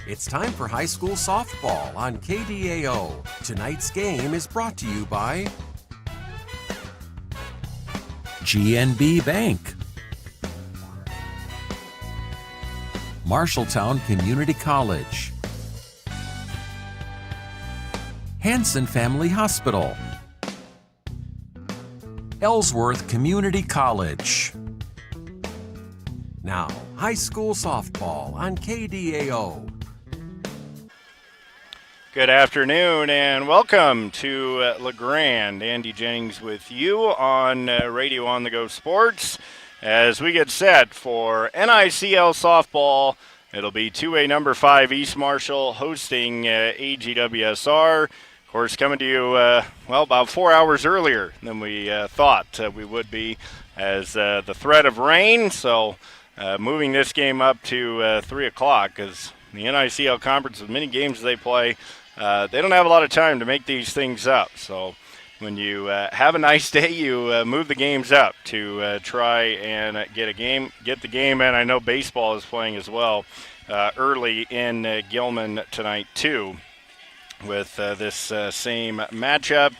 It's time for high school softball on KDAO. Tonight's game is brought to you by GNB Bank, Marshalltown Community College, Hanson Family Hospital, Ellsworth Community College. Now, high school softball on KDAO. Good afternoon and welcome to LeGrand. Andy Jennings with you on Radio On The Go Sports as we get set for NICL softball. It'll be 2A number 5 East Marshall hosting AGWSR. Of course, coming to you, about 4 hours earlier than we thought we would be as the threat of rain. So moving this game up to 3 o'clock because the NICL conference, as many games as they play, they don't have a lot of time to make these things up. So when you have a nice day, you move the games up to try and get the game in. I know baseball is playing as well early in Gilman tonight too with this same matchup.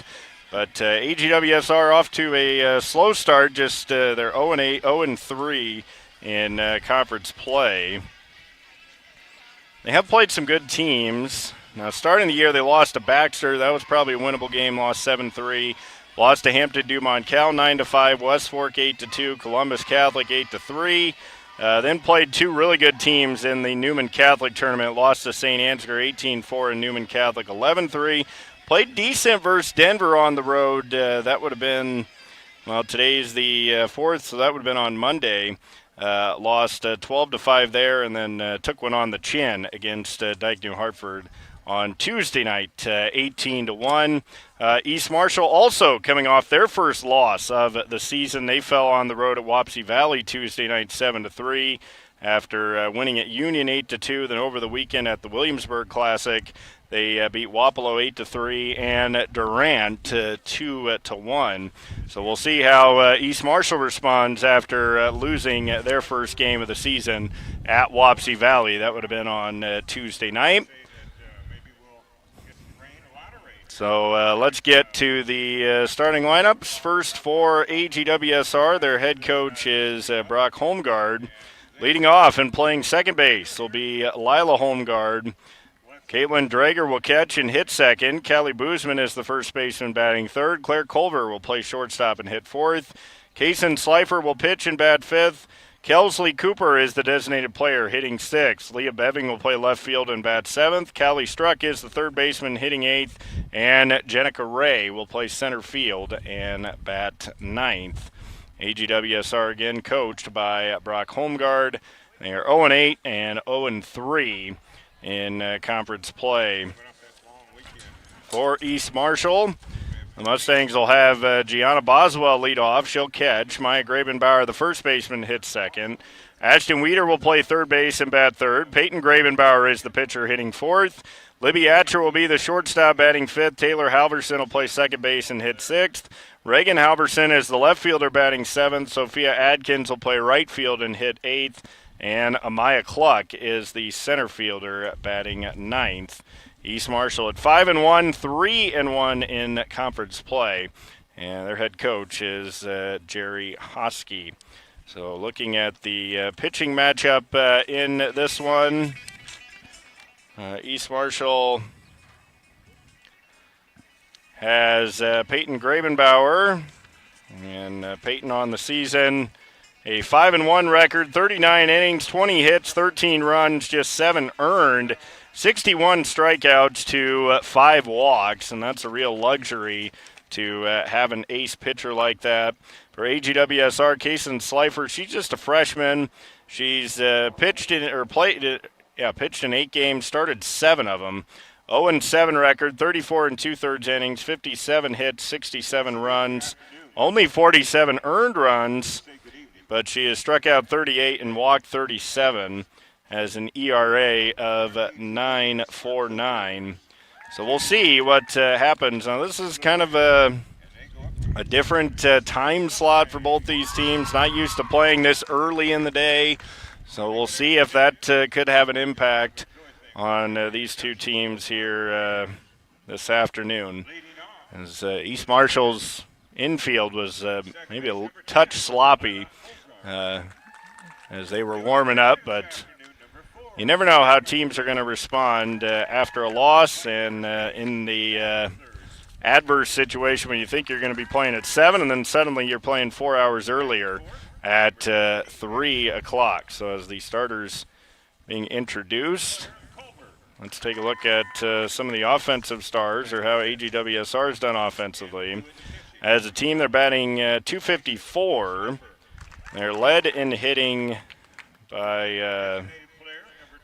But AGWSR off to a slow start. Just they're 0-8, 0-3 in conference play. They have played some good teams. Now, starting the year, they lost to Baxter. That was probably a winnable game, lost 7-3. Lost to Hampton Dumont Cal 9-5, West Fork 8-2, Columbus Catholic 8-3. Then played two really good teams in the Newman Catholic tournament. Lost to St. Ansgar 18-4 and Newman Catholic 11-3. Played decent versus Denver on the road. That would have been, today's the 4th, so that would have been on Monday. Lost 12-5 there and then took one on the chin against Dike New Hartford on Tuesday night, 18-1. East Marshall also coming off their first loss of the season. They fell on the road at Wapsie Valley Tuesday night, 7-3, after winning at Union 8-2. Then over the weekend at the Williamsburg Classic, they beat Wapello 8-3 and Durant 2-1. So we'll see how East Marshall responds after losing their first game of the season at Wapsie Valley. That would have been on Tuesday night. So let's get to the starting lineups. First for AGWSR, their head coach is Brock Holmgard. Leading off and playing second base will be Lila Holmgard. Caitlin Drager will catch and hit second. Callie Boozman is the first baseman batting third. Claire Culver will play shortstop and hit fourth. Kaysen Slifer will pitch and bat fifth. Kelsley Cooper is the designated player, hitting sixth. Leah Beving will play left field and bat seventh. Callie Struck is the third baseman, hitting eighth. And Jenica Ray will play center field and bat ninth. AGWSR again coached by Brock Holmgard. They are 0-8 and 0-3 in conference play. For East Marshall, the Mustangs will have Gianna Boswell lead off. She'll catch. Maya Grabenbauer, the first baseman, hits second. Ashton Weeder will play third base and bat third. Peyton Grabenbauer is the pitcher, hitting fourth. Libby Atcher will be the shortstop, batting fifth. Taylor Halverson will play second base and hit sixth. Reagan Halverson is the left fielder, batting seventh. Sophia Adkins will play right field and hit eighth. And Amaya Cluck is the center fielder, batting ninth. East Marshall at 5-1, 3-1 in conference play. And their head coach is Jerry Hosky. So looking at the pitching matchup in this one, East Marshall has Peyton Grabenbauer. And Peyton on the season, a 5-1 record, 39 innings, 20 hits, 13 runs, just 7 earned. 61 strikeouts to 5 walks, and that's a real luxury to have an ace pitcher like that. For AGWSR, Kaysen Slifer, she's just a freshman. She's pitched in 8 games, started 7 of them. 0-7 record, 34 2/3 innings, 57 hits, 67 runs, only 47 earned runs, but she has struck out 38 and walked 37. Has an ERA of 9.49. So we'll see what happens. Now this is kind of a different time slot for both these teams. Not used to playing this early in the day. So we'll see if that could have an impact on these two teams here this afternoon. As East Marshall's infield was maybe a touch sloppy as they were warming up, but you never know how teams are going to respond after a loss and in the adverse situation when you think you're going to be playing at 7 and then suddenly you're playing 4 hours earlier at 3 o'clock. So as the starters being introduced, let's take a look at some of the offensive stars or how AGWSR has done offensively. As a team, they're batting .254. They're led in hitting by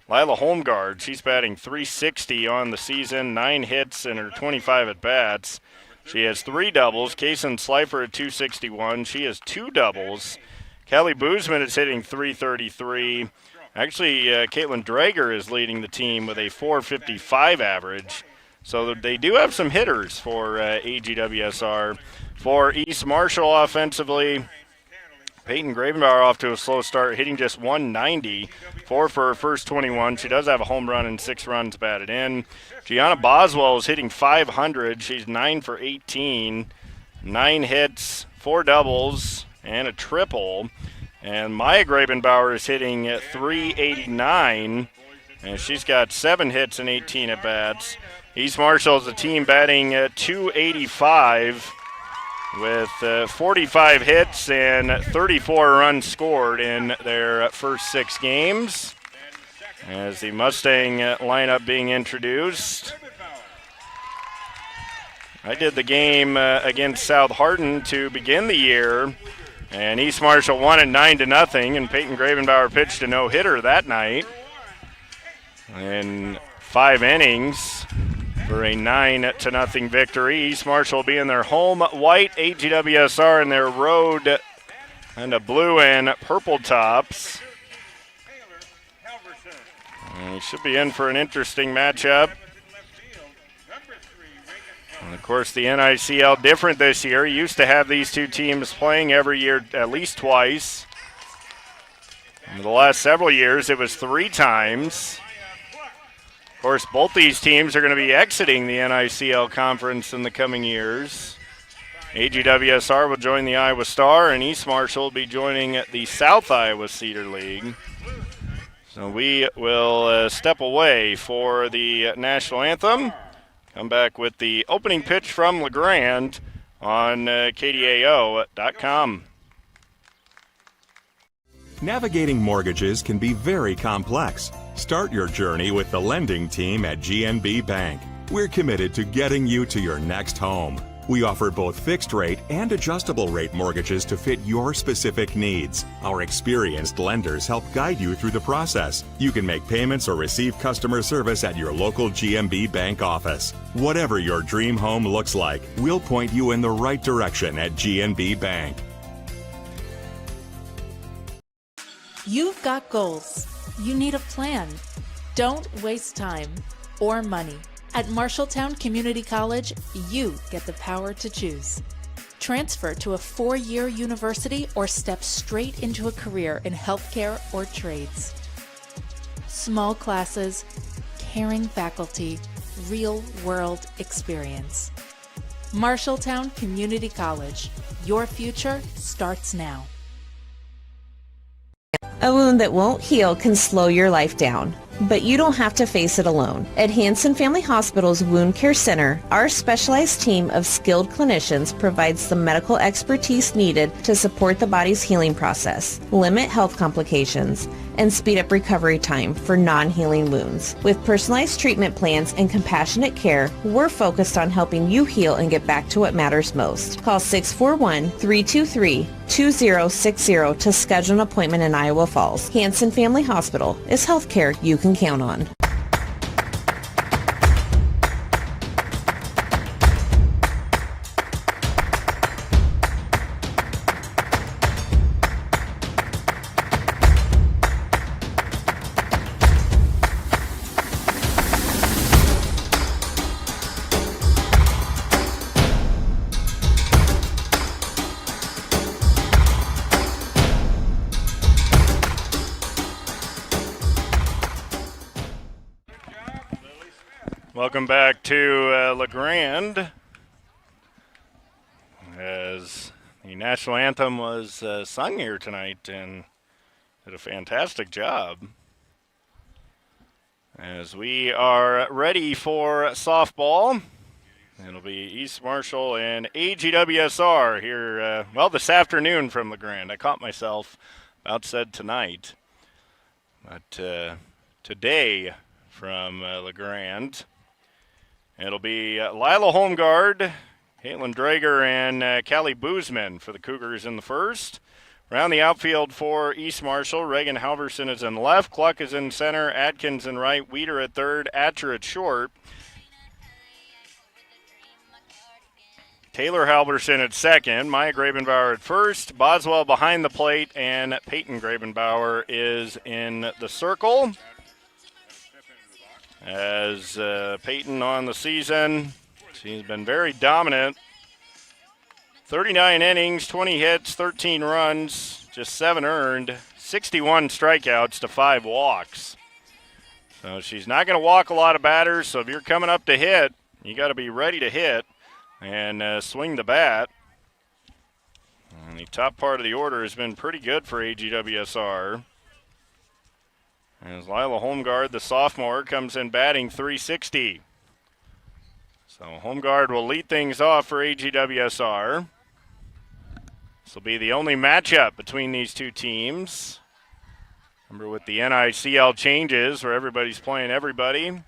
Lila Holmgard. She's batting .360 on the season, 9 hits in her 25 at-bats. She has 3 doubles. Kaysen Slifer at .261. She has 2 doubles. Kelly Boozman is hitting .333. Actually, Caitlin Drager is leading the team with a .455 average. So they do have some hitters for AGWSR. For East Marshall offensively, Peyton Gravenbauer off to a slow start, hitting just .190, 4 for her first 21. She does have a home run and 6 runs batted in. Gianna Boswell is hitting .500. She's 9 for 18, 9 hits, 4 doubles, and a triple. And Maya Gravenbauer is hitting .389, and she's got 7 hits and 18 at-bats. East Marshall is a team batting .285 with 45 hits and 34 runs scored in their first 6 games. As the Mustang lineup being introduced. I did the game against South Hardin to begin the year, and East Marshall won it 9-0, and Peyton Gravenbauer pitched a no-hitter that night in 5 innings for a 9-0 victory. East Marshall will be in their home white, AGWSR in their road and a blue and purple tops. And we should be in for an interesting matchup. And of course, the NICL different this year. You used to have these two teams playing every year at least twice. In the last several years, it was 3 times. Of course, both these teams are going to be exiting the NICL conference in the coming years. AGWSR will join the Iowa Star, and East Marshall will be joining the South Iowa Cedar League. So we will step away for the national anthem. Come back with the opening pitch from LeGrand on KDAO.com. Navigating mortgages can be very complex. Start your journey with the lending team at GNB Bank. We're committed to getting you to your next home. We offer both fixed rate and adjustable rate mortgages to fit your specific needs. Our experienced lenders help guide you through the process. You can make payments or receive customer service at your local GNB Bank office. Whatever your dream home looks like, we'll point you in the right direction at GNB Bank. You've got goals. You need a plan. Don't waste time or money. At Marshalltown Community College, you get the power to choose. Transfer to a 4-year university or step straight into a career in healthcare or trades. Small classes, caring faculty, real-world experience. Marshalltown Community College. Your future starts now. A wound that won't heal can slow your life down, but you don't have to face it alone. At Hanson Family Hospital's Wound Care Center, our specialized team of skilled clinicians provides the medical expertise needed to support the body's healing process, limit health complications, and speed up recovery time for non-healing wounds. With personalized treatment plans and compassionate care, we're focused on helping you heal and get back to what matters most. Call 641-323-2060 to schedule an appointment in Iowa Falls. Hanson Family Hospital is healthcare you can count on. Welcome back to LeGrand, as the national anthem was sung here tonight and did a fantastic job. As we are ready for softball, it'll be East Marshall and AGWSR here, this afternoon from LeGrand. I caught myself about said tonight, but today from LeGrand. It'll be Lila Holmgard, Caitlin Drager, and Callie Boozman for the Cougars in the first. Around the outfield for East Marshall, Reagan Halverson is in left, Cluck is in center, Atkins in right, Weeder at third, Atcher at short. Taylor Halverson at second, Maya Grabenbauer at first, Boswell behind the plate, and Peyton Grabenbauer is in the circle. As Peyton on the season, she's been very dominant. 39 innings, 20 hits, 13 runs, just 7 earned, 61 strikeouts to 5 walks. So she's not going to walk a lot of batters, so if you're coming up to hit, you got to be ready to hit and swing the bat. And the top part of the order has been pretty good for AGWSR. As Lila Holmgard, the sophomore, comes in batting .360. So Holmgard will lead things off for AGWSR. This will be the only matchup between these two teams. Remember, with the NICL changes where everybody's playing everybody,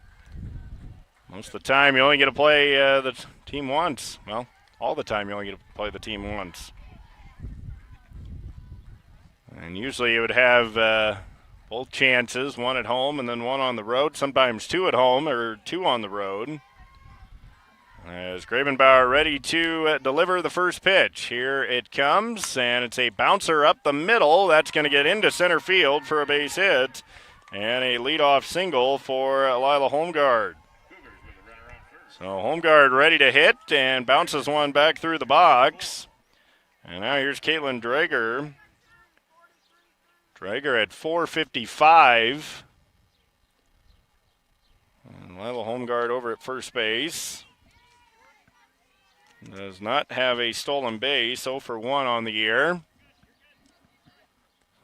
most of the time you only get to play the team once. Well, all the time you only get to play the team once. And usually you would have both chances, one at home and then one on the road, sometimes 2 at home or 2 on the road. As Grabenbauer ready to deliver the first pitch. Here it comes, and it's a bouncer up the middle. That's going to get into center field for a base hit, and a leadoff single for Lila Holmgard. So Holmgard ready to hit and bounces one back through the box. And now here's Caitlin Drager. Drager at .455. And Lila Holmgard over at first base. Does not have a stolen base, 0 for 1 on the year.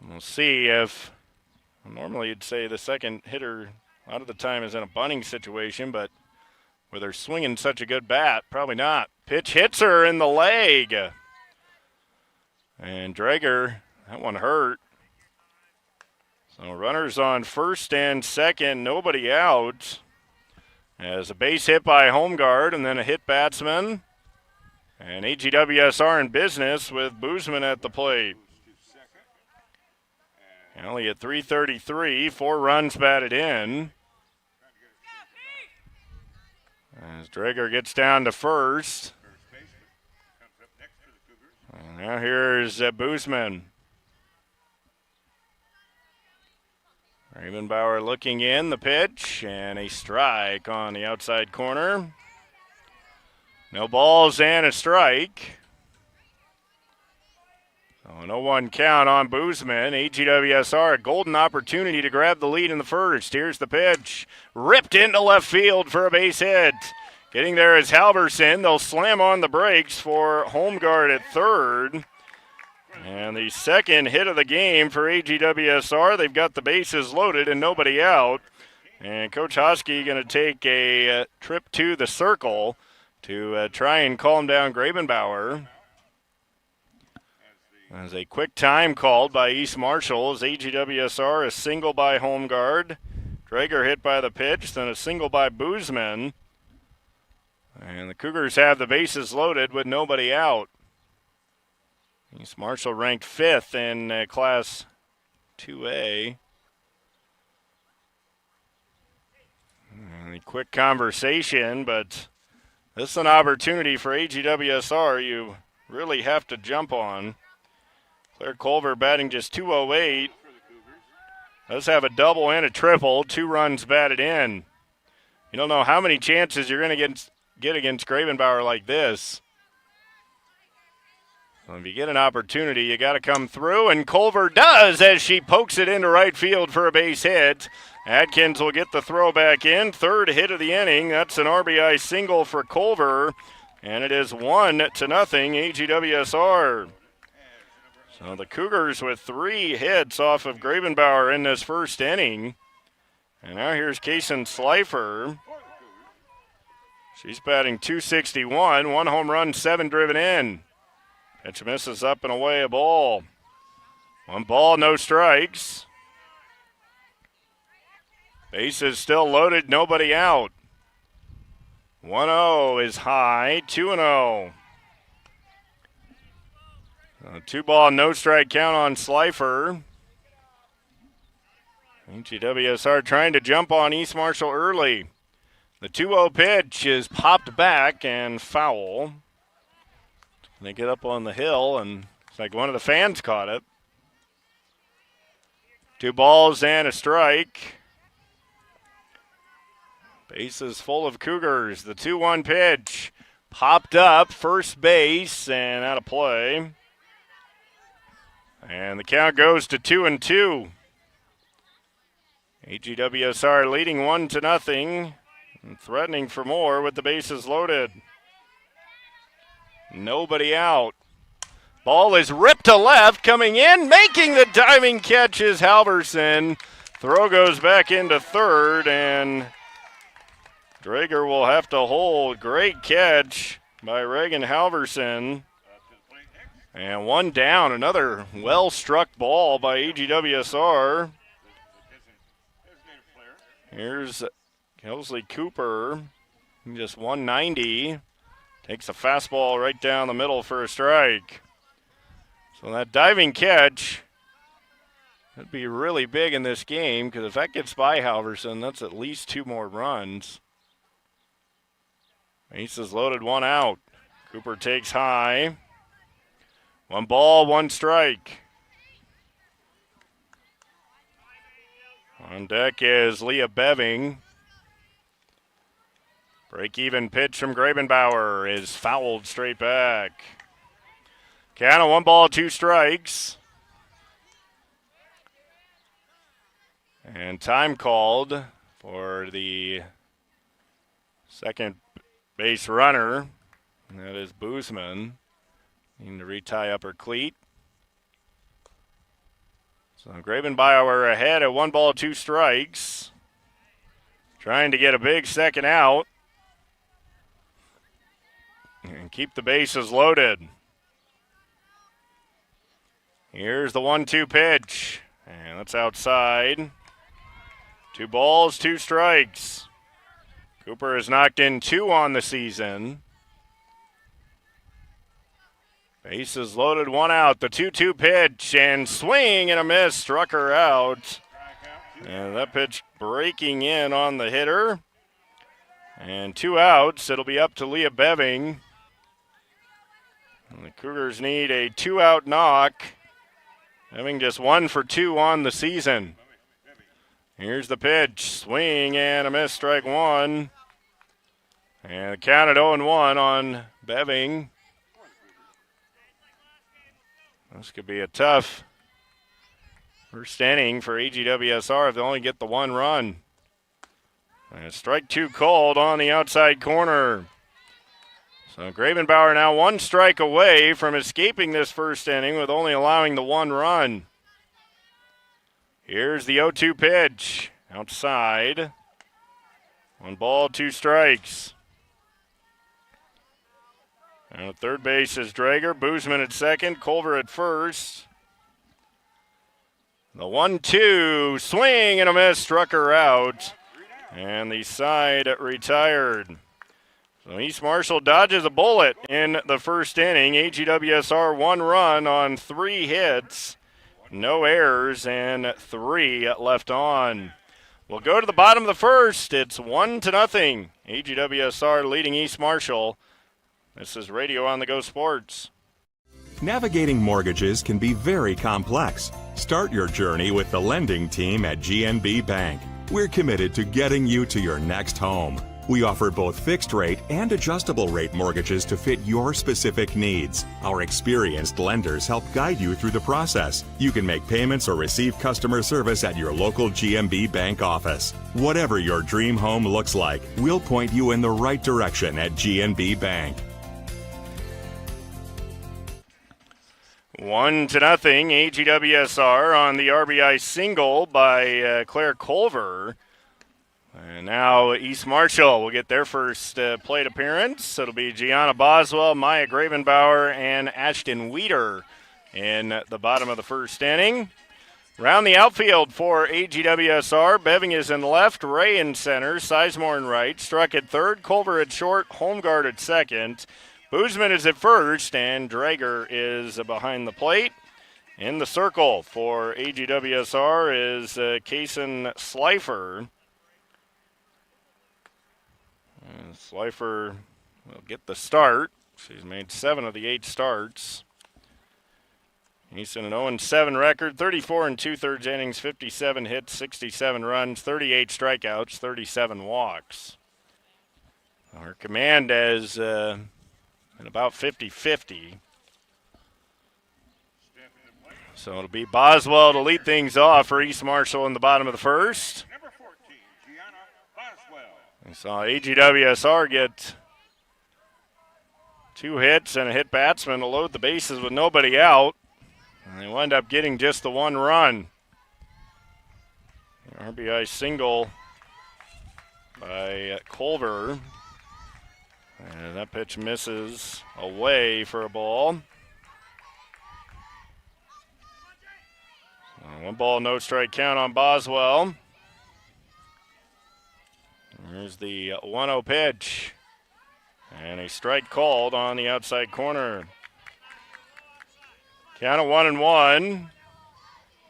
We'll see if, normally you'd say the second hitter a lot of the time is in a bunting situation, but where they're swinging such a good bat, probably not. Pitch hits her in the leg. And Drager, that one hurt. So runners on first and second, nobody out. As a base hit by Holmgard and then a hit batsman. And AGWSR in business with Boozman at the plate. Only at .333, 4 runs batted in. As Drager gets down to first. And now here's Boozman. Grabenbauer looking in, the pitch, and a strike on the outside corner. No balls and a strike. So an 0-1 count on Boozman. AGWSR, a golden opportunity to grab the lead in the first. Here's the pitch. Ripped into left field for a base hit. Getting there is Halverson. They'll slam on the brakes for Holmgard at third. And the second hit of the game for AGWSR. They've got the bases loaded and nobody out. And Coach Hosky going to take a trip to the circle to try and calm down Grabenbauer. As a quick time called by East Marshall as AGWSR, a single by Holmgard. Drager hit by the pitch, then a single by Boozman. And the Cougars have the bases loaded with nobody out. East Marshall ranked 5th in Class 2A. And a quick conversation, but this is an opportunity for AGWSR you really have to jump on. Claire Culver batting just .208. Does have a double and a triple, 2 runs batted in. You don't know how many chances you're going to get against Grabenbauer like this. Well, if you get an opportunity, you got to come through, and Culver does as she pokes it into right field for a base hit. Atkins will get the throw back in. Third hit of the inning. That's an RBI single for Culver, and it is 1-0 AGWSR. So the Cougars with 3 hits off of Grabenbauer in this first inning. And now here's Kaysen Slifer. She's batting .261, 1 home run, 7 driven in. Pitch misses up and away, a ball. 1 ball, no strikes. Bases still loaded, nobody out. 1-0 is high, 2-0. 2 ball, no strike count on Slifer. AGWSR trying to jump on East Marshall early. The 2-0 pitch is popped back and foul. They get up on the hill, and it's like one of the fans caught it. 2 balls and a strike. Bases full of Cougars. The 2-1 pitch popped up, first base, and out of play. And the count goes to 2-2. AGWSR leading 1-0 and threatening for more with the bases loaded. Nobody out. Ball is ripped to left, coming in, making the diving catch is Halverson. Throw goes back into third, and Drager will have to hold. Great catch by Reagan Halverson. And 1 down, another well-struck ball by AGWSR. Here's Kelsley Cooper, just 190. Takes a fastball right down the middle for a strike. So that diving catch would be really big in this game, because if that gets by Halverson, that's at least 2 more runs. Bases loaded, 1 out. Cooper takes high. 1 ball, 1 strike. On deck is Leah Beving. Break-even pitch from Grabenbauer is fouled straight back. Count of 1 ball, 2 strikes. And time called for the second base runner. And that is Boozman. Needing to retie upper cleat. So Grabenbauer ahead at 1 ball, 2 strikes. Trying to get a big second out. And keep the bases loaded. Here's the 1-2 pitch. And that's outside. 2 balls, 2 strikes. Cooper has knocked in 2 on the season. Bases loaded, 1 out. The 2-2 pitch, and swing and a miss, struck her out. And that pitch breaking in on the hitter. And 2 outs. It'll be up to Leah Beving. And the Cougars need a 2-out knock. Having just 1 for 2 on the season. Here's the pitch. Swing and a miss, strike 1. And the count at 0-1 on Beving. This could be a tough first inning for AGWSR if they only get the 1 run. And strike 2 called on the outside corner. So Grabenbauer now 1 strike away from escaping this first inning with only allowing the 1 run. Here's the 0-2 pitch. Outside. 1 ball, 2 strikes. And at third base is Drager. Boozman at second. Culver at first. The 1-2. Swing and a miss. Struck her out. And the side retired. So East Marshall dodges a bullet in the first inning. AGWSR 1 run on 3 hits. No errors and 3 left on. We'll go to the bottom of the first. It's 1-0. AGWSR leading East Marshall. This is Radio on the Go Sports. Navigating mortgages can be very complex. Start your journey with the lending team at GNB Bank. We're committed to getting you to your next home. We offer both fixed rate and adjustable rate mortgages to fit your specific needs. Our experienced lenders help guide you through the process. You can make payments or receive customer service at your local GMB Bank office. Whatever your dream home looks like, we'll point you in the right direction at GMB Bank. 1-0 AGWSR on the RBI single by Claire Culver. And now East Marshall will get their first plate appearance. It'll be Gianna Boswell, Maya Gravenbauer, and Ashton Weeder in the bottom of the first inning. Round the outfield for AGWSR, Beving is in left, Ray in center, Sizemore in right, Struck at third, Culver at short, Holmgard at second. Boozman is at first, and Drager is behind the plate. In the circle for AGWSR is Kaysen Slifer. And Slifer will get the start. She's made 7 of the 8 starts. He's in an 0-7 record, 34 2/3 innings, 57 hits, 67 runs, 38 strikeouts, 37 walks. Her command is at about 50-50. So it'll be Boswell to lead things off for East Marshall in the bottom of the first. Number 14, Gianna Boswell. We saw AGWSR get 2 hits and a hit batsman to load the bases with nobody out. And they wind up getting just the 1 run. An RBI single by Culver. And that pitch misses away for a ball. 1 ball, no strike count on Boswell. Here's the 1-0 pitch. And a strike called on the outside corner. Count of 1-1.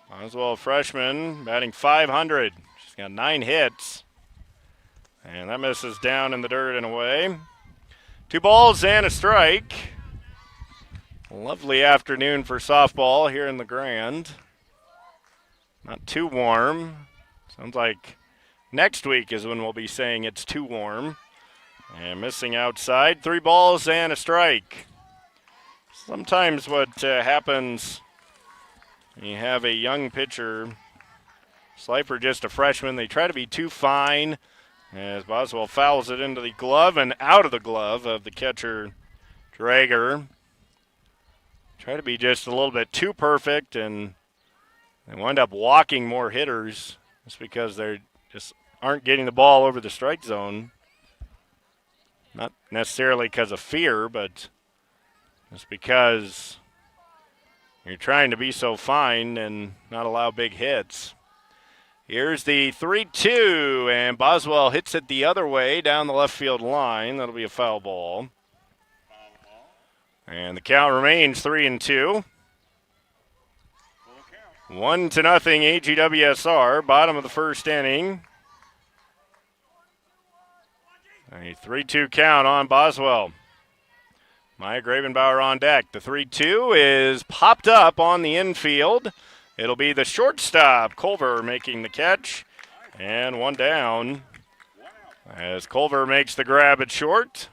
Boswell, a freshman, batting .500. She's got 9 hits. And that misses down in the dirt and away. 2 balls and a strike. Lovely afternoon for softball here in the Grand. Not too warm. Sounds like next week is when we'll be saying it's too warm. And missing outside. 3 balls and a strike. Sometimes what happens when you have a young pitcher, Slifer just a freshman, they try to be too fine as Boswell fouls it into the glove and out of the glove of the catcher, Drager. Try to be just a little bit too perfect, and they wind up walking more hitters just because they just aren't getting the ball over the strike zone. Not necessarily because of fear, but just because you're trying to be so fine and not allow big hits. Here's the 3-2, and Boswell hits it the other way down the left field line. That'll be a foul ball. And the count remains 3-2. 1-0 AGWSR, bottom of the first inning. A 3-2 count on Boswell. Maya Gravenbauer on deck. The 3-2 is popped up on the infield. It'll be the shortstop, Culver, making the catch. And 1 down as Culver makes the grab at short.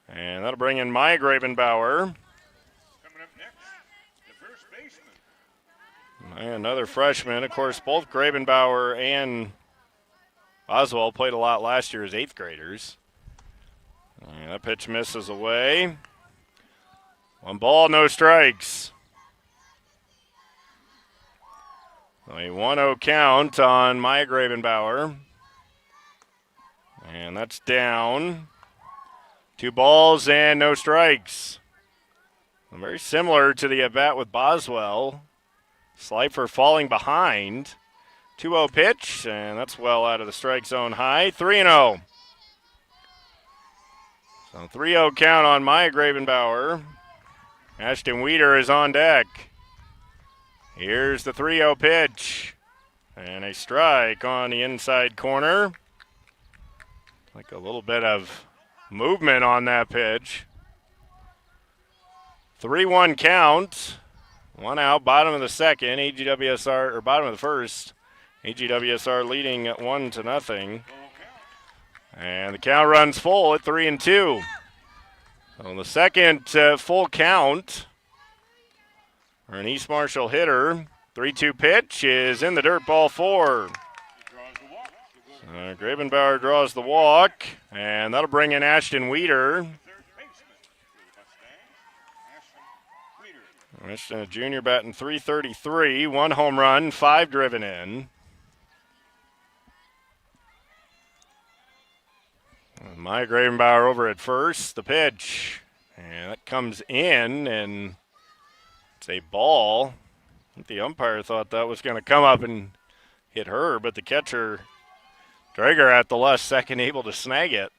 And that'll bring in Maya Gravenbauer. Coming up next, the first baseman. And another freshman. Of course, both Gravenbauer and Boswell played a lot last year as 8th graders. And that pitch misses away. 1 ball, no strikes. So a 1-0 count on Maya Gravenbauer. And that's down. 2 balls and no strikes. Very similar to the at-bat with Boswell. Slifer falling behind. 2-0 pitch, and that's well out of the strike zone high. 3-0. So 3-0 count on Maya Gravenbauer. Ashton Weeder is on deck. Here's the 3-0 pitch. And a strike on the inside corner. Like a little bit of movement on that pitch. 3-1 count. 1 out, bottom of the second. AGWSR, or bottom of the first. AGWSR leading at 1-0. And the count runs full at 3-2. On the second full count for an East Marshall hitter. 3-2 pitch is in the dirt, ball 4. Grabenbauer draws the walk, and that'll bring in Ashton Weeder. Ashton, a junior, batting .333, 1 home run, 5 driven in. Maya Grabenbauer over at first, the pitch, and that comes in, and it's a ball. I think the umpire thought that was going to come up and hit her, but the catcher, Drager, at the last second, able to snag it.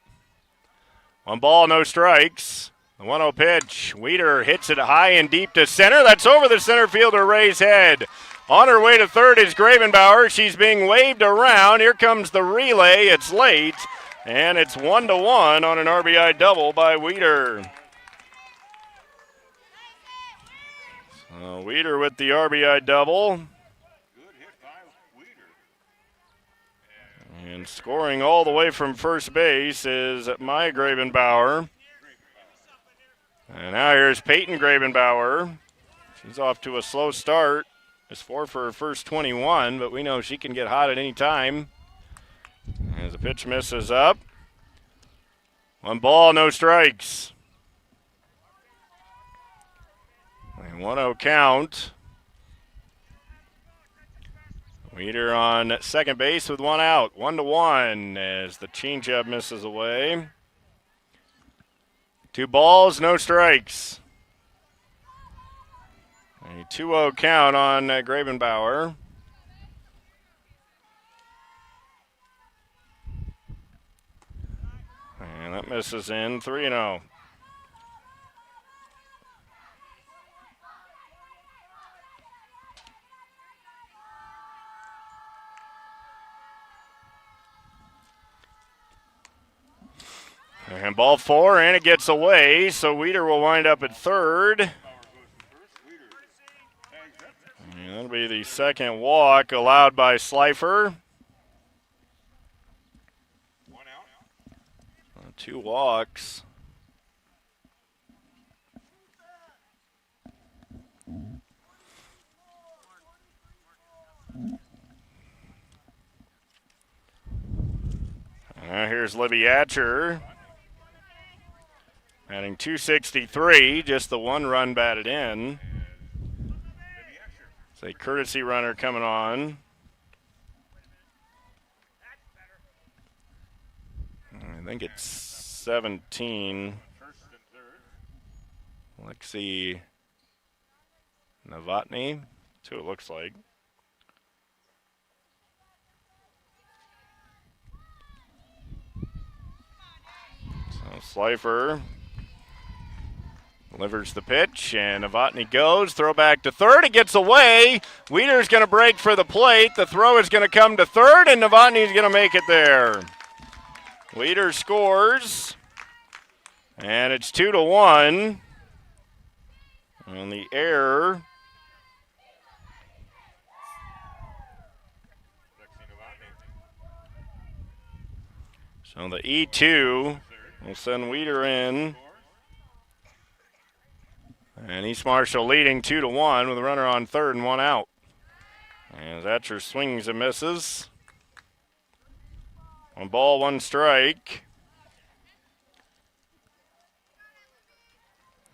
1 ball, no strikes. The 1-0 pitch. Weeder hits it high and deep to center. That's over the center fielder Ray's head. On her way to third is Grabenbauer. She's being waved around. Here comes the relay. It's late, and it's 1-1 on an RBI double by Weeder. So Weeder with the RBI double. And scoring all the way from first base is Maya Grabenbauer. And now here's Peyton Grabenbauer. She's off to a slow start. It's 4 for her first 21, but we know she can get hot at any time. As the pitch misses up. 1 ball, no strikes. And 1-0 count. Weeder on second base with 1 out. 1-1 as the changeup misses away. 2 balls, no strikes. A 2-0 count on Grabenbauer. And that misses in, 3-0. And ball 4, and it gets away, so Weeder will wind up at third. And that'll be the second walk allowed by Slifer. 2 walks. Here's Libby Atcher. Batting .263, just the 1 run batted in. It's a courtesy runner coming on. I think it's 17. Lexi Novotny. That's who it looks like. So Slifer delivers the pitch, and Novotny goes. Throw back to third. It gets away. Weeder's going to break for the plate. The throw is going to come to third, and Novotny's going to make it there. Weeder scores, and it's 2-1. On the error. So the E2 will send Weeder in. And East Marshall leading 2-1 with a runner on third and 1 out. As Atcher swings and misses. 1 ball, 1 strike.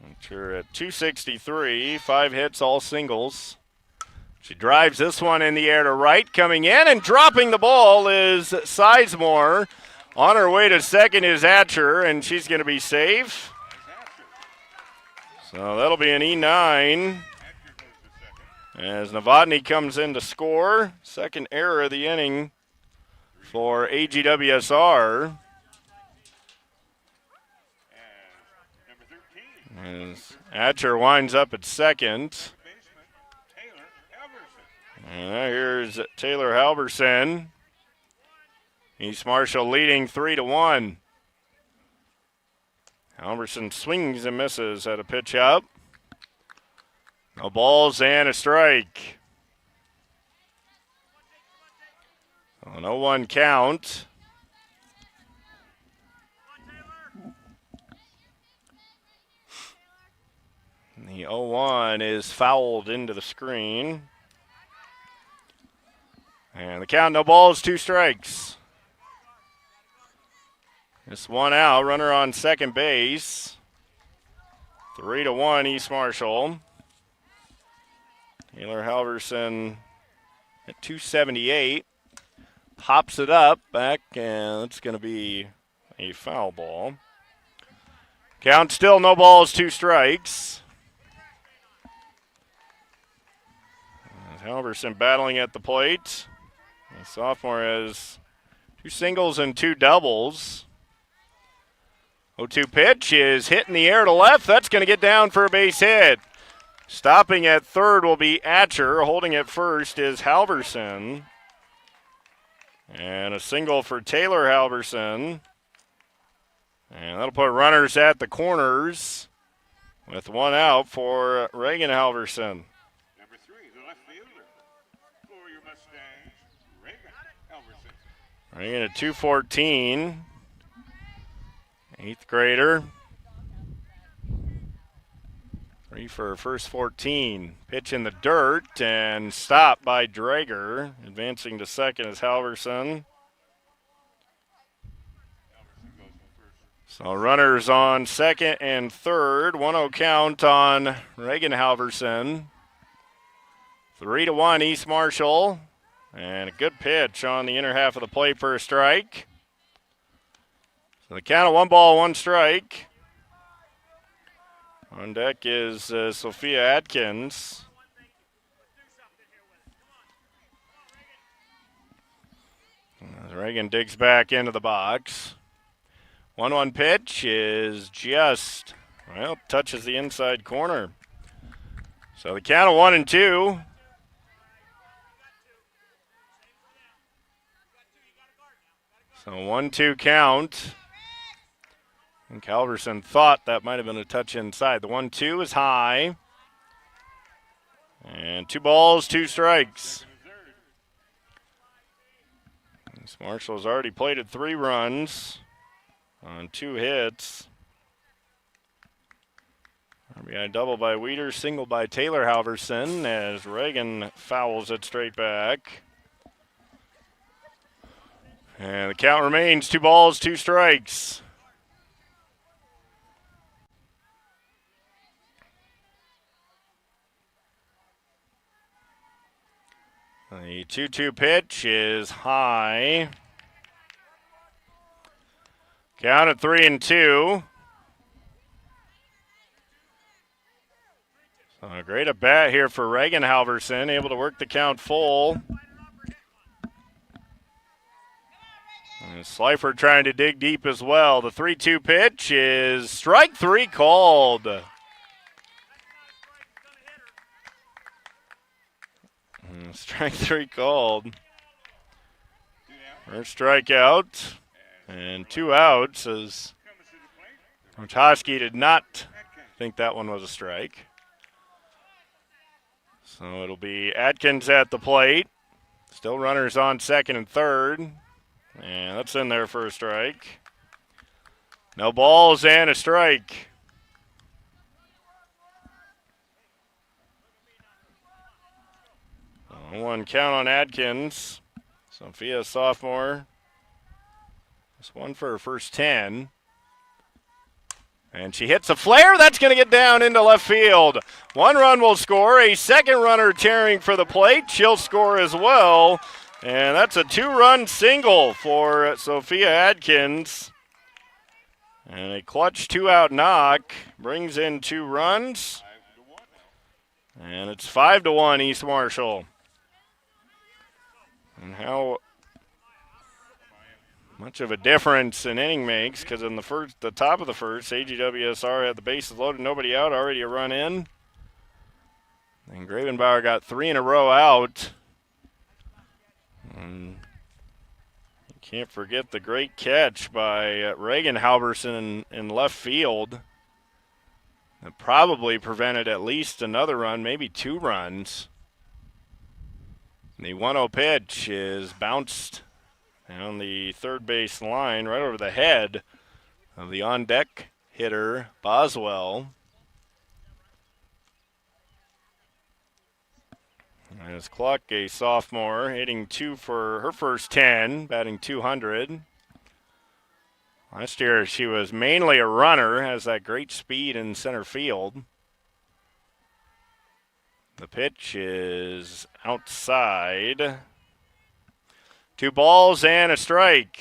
Atcher at .263, 5 hits, all singles. She drives this one in the air to right, coming in and dropping the ball is Sizemore. On her way to second is Atcher, and she's going to be safe. So that'll be an E9 as Novotny comes in to score. Second error of the inning for AGWSR. As Atcher winds up at second. And here's Taylor Halverson. East Marshall leading 3-1. Halverson swings and misses at a pitch up. No balls and a strike. So an 0-1 count. The 0-1 is fouled into the screen. And the count, no balls, 2 strikes. This one out, runner on second base. 3-1 East Marshall. Taylor Halverson at 278. Pops it up back, and it's going to be a foul ball. Count still no balls, 2 strikes. Halverson battling at the plate. The sophomore has 2 singles and 2 doubles. 0-2 pitch is hit in the air to left. That's going to get down for a base hit. Stopping at third will be Atcher. Holding at first is Halverson. And a single for Taylor Halverson. And that'll put runners at the corners with 1 out for Reagan Halverson. Number 3, the left fielder. For your Mustangs, Reagan Halverson. Reagan at 214. 8th grader. 3 for her first 14. Pitch in the dirt and stopped by Drager. Advancing to second is Halverson. So runners on second and third. 1-0 count on Reagan Halverson. 3-1 East Marshall. And a good pitch on the inner half of the plate for a strike. So the count of 1 ball, 1 strike. On deck is Sophia Atkins. As Reagan digs back into the box. 1-1 pitch is just, well, touches the inside corner. So the count of 1-2. So 1-2 count. And Halverson thought that might have been a touch inside. The 1-2 is high. And 2 balls, 2 strikes. East Marshall's already plated 3 runs on 2 hits. RBI double by Weeder, single by Taylor Halverson as Reagan fouls it straight back. And the count remains 2 balls, 2 strikes. The 2-2 pitch is high. Count at 3-2. So a great at bat here for Reagan Halverson, able to work the count full. And Slifer trying to dig deep as well. The 3-2 pitch is strike 3 called. Strike 3 called. First strikeout and 2 outs as Otoski did not think that one was a strike. So it'll be Atkins at the plate. Still runners on second and third. And that's in there for a strike. No balls and a strike. One count on Atkins. Sophia, sophomore. That's 1 for her first 10. And she hits a flare. That's going to get down into left field. 1 run will score. A second runner tearing for the plate. She'll score as well. And that's a 2-run single for Sophia Atkins. And a clutch 2-out knock brings in 2 runs. And it's 5-1 East Marshall. And how much of a difference an inning makes, because in the top of the first, AGWSR had the bases loaded, nobody out, already a run in. And Gravenbauer got 3 in a row out. And you can't forget the great catch by Reagan Halverson in left field. That probably prevented at least another run, maybe 2 runs. The 1-0 pitch is bounced down the third base line right over the head of the on-deck hitter, Boswell. As Cluck, a sophomore, hitting 2 for her first 10, batting .200. Last year she was mainly a runner, has that great speed in center field. The pitch is outside. 2 balls and a strike.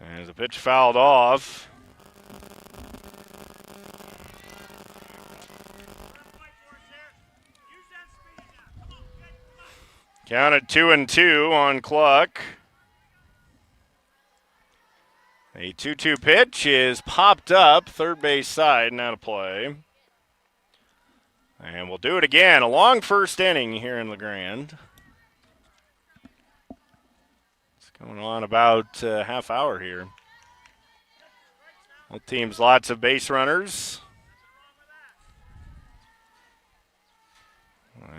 As the pitch fouled off. Counted 2-2 on Cluck. A 2-2 pitch is popped up, third base side, and out of play. And we'll do it again. A long first inning here in LeGrand. It's going on about a half hour here. Both teams lots of base runners.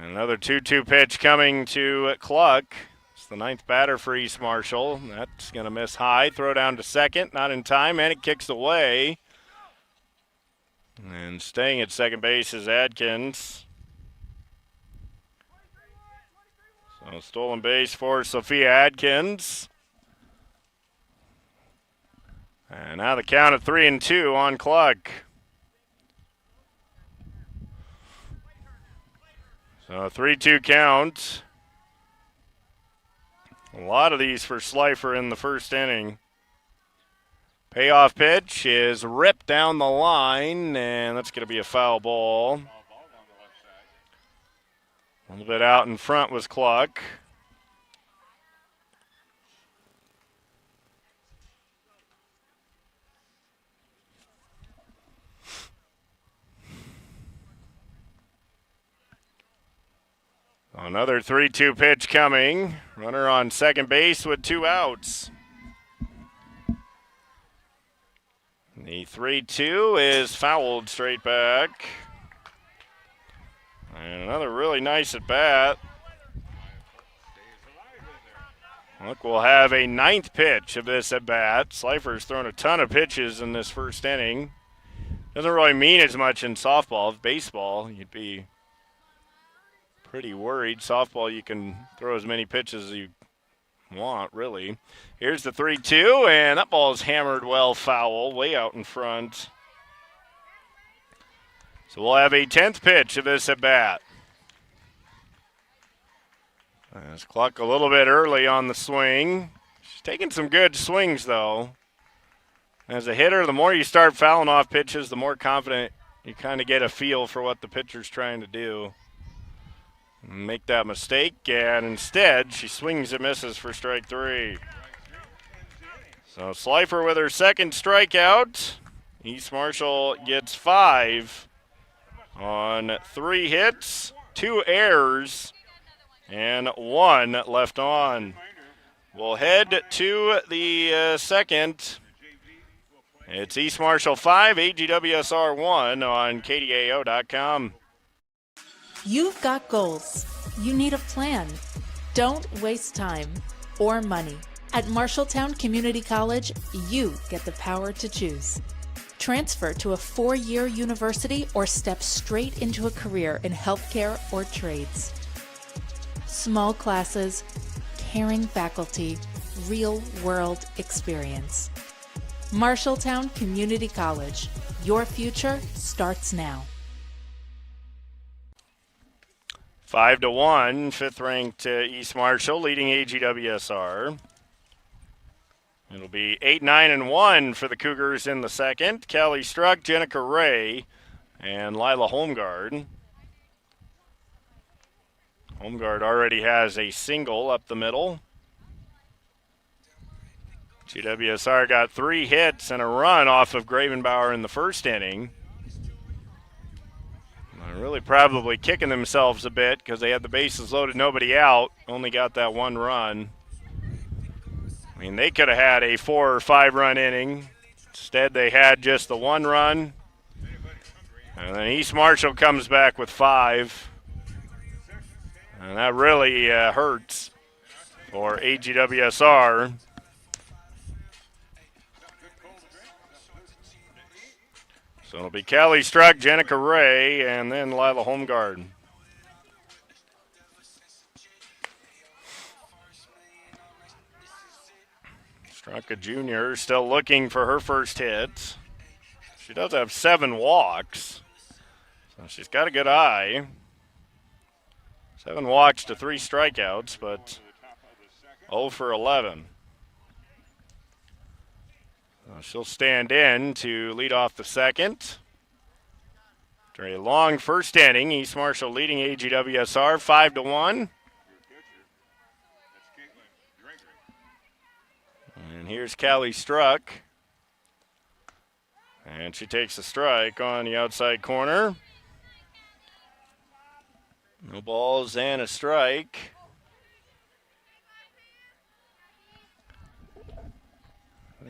Another 2-2 pitch coming to Cluck. It's the 9th batter for East Marshall. That's going to miss high. Throw down to second. Not in time, and it kicks away. And staying at second base is Adkins. So stolen base for Sophia Adkins. And now the count of 3-2 on Cluck. So 3-2 count. A lot of these for Slifer in the first inning. Payoff pitch is ripped down the line, and that's going to be a foul ball. A little bit out in front was Cluck. Another 3-2 pitch coming. Runner on second base with 2 outs. The 3-2 is fouled straight back. And another really nice at bat. Look, we'll have a 9th pitch of this at bat. Slifer's thrown a ton of pitches in this first inning. Doesn't really mean as much in softball. Baseball, you'd be pretty worried. Softball, you can throw as many pitches as you want, really. Here's the 3-2, and that ball is hammered well foul, way out in front. So we'll have a 10th pitch of this at bat. As Cluck a little bit early on the swing. She's taking some good swings, though. As a hitter, the more you start fouling off pitches, the more confident you kind of get a feel for what the pitcher's trying to do. Make that mistake, and instead she swings and misses for strike 3. So Slifer with her second strikeout. East Marshall gets 5 on 3 hits, 2 errors, and 1 left on. We'll head to the second. It's East Marshall 5, AGWSR 1 on KDAO.com. You've got goals. You need a plan. Don't waste time or money. At Marshalltown Community College, you get the power to choose. Transfer to a 4-year university or step straight into a career in healthcare or trades. Small classes, caring faculty, real-world experience. Marshalltown Community College. Your future starts now. 5-1, 5th-ranked East Marshall leading AGWSR. It'll be 8-9-1 for the Cougars in the second. Callie Struck, Jenica Ray, and Lila Holmgard. Holmgard already has a single up the middle. GWSR got 3 hits and a run off of Gravenbauer in the first inning. They're really probably kicking themselves a bit because they had the bases loaded, nobody out, only got that 1 run. I mean, they could have had a 4 or 5 run inning. Instead, they had just the 1 run. And then East Marshall comes back with 5. And that really hurts for AGWSR. So it'll be Callie Struck, Jenica Ray, and then Lila Holmgard. Struck, a junior, still looking for her first hit. She does have 7 walks, so she's got a good eye. 7 walks to 3 strikeouts, but 0 for 11. She'll stand in to lead off the second. After a long first inning, East Marshall leading AGWSR 5-1. And here's Callie Struck. And she takes a strike on the outside corner. No balls and a strike.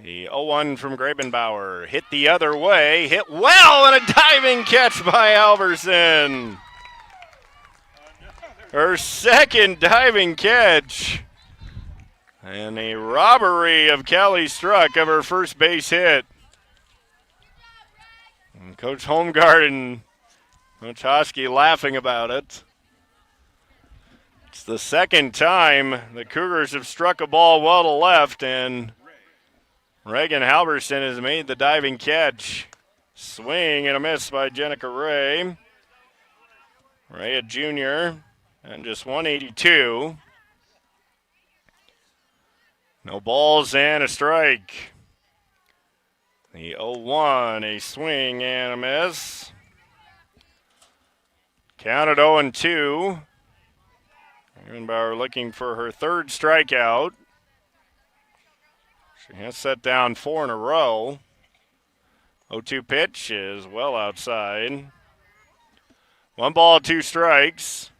The 0-1 from Grabenbauer hit the other way, hit well, and a diving catch by Alverson. Her second diving catch. And a robbery of Callie Struck of her first base hit. And Coach Holmgard and Coach Hosky laughing about it. It's the second time the Cougars have struck a ball well to left, and Reagan Halverson has made the diving catch. Swing and a miss by Jenica Ray. Ray, a junior, and just 182. No balls and a strike. The 0-1, a swing and a miss. Counted 0-2. Grabenbauer looking for her third strikeout. She has set down 4 in a row. 0-2 pitch is well outside. 1 ball, 2 strikes.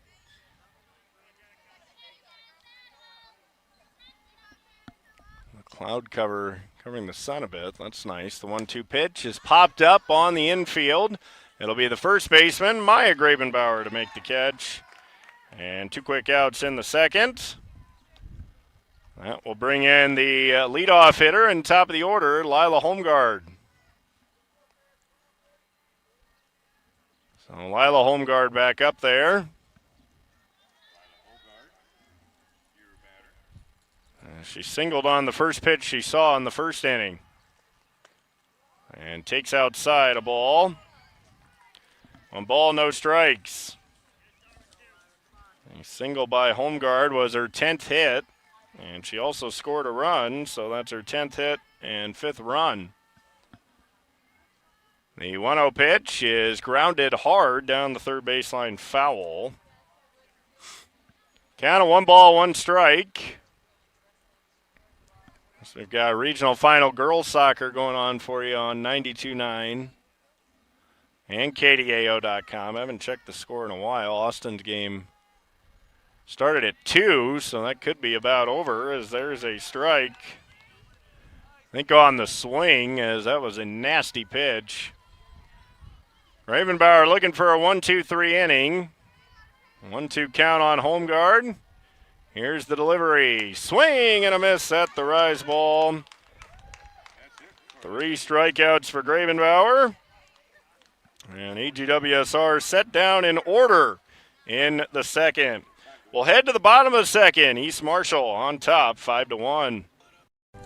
The cloud cover covering the sun a bit. That's nice. The 1-2 pitch is popped up on the infield. It'll be the first baseman, Maya Grabenbauer, to make the catch. And 2 quick outs in the second. That will bring in the leadoff hitter and top of the order, Lila Holmgard. So Lila Holmgard back up there. She singled on the first pitch she saw in the first inning. And takes outside a ball. 1 ball, no strikes. A single by Holmgard was her 10th hit. And she also scored a run, so that's her 10th hit and 5th run. The 1-0 pitch is grounded hard down the third baseline foul. Count of 1 ball, 1 strike. So we've got regional final girls soccer going on for you on 92.9 and KDAO.com. I haven't checked the score in a while. Austin's game started at 2, so that could be about over as there's a strike. I think on the swing, as that was a nasty pitch. Grabenbauer looking for a 1-2-3 inning. 1-2 count on Holmgard. Here's the delivery. Swing and a miss at the rise ball. 3 strikeouts for Grabenbauer. And AGWSR set down in order in the second. We'll head to the bottom of the second. East Marshall on top, 5-1.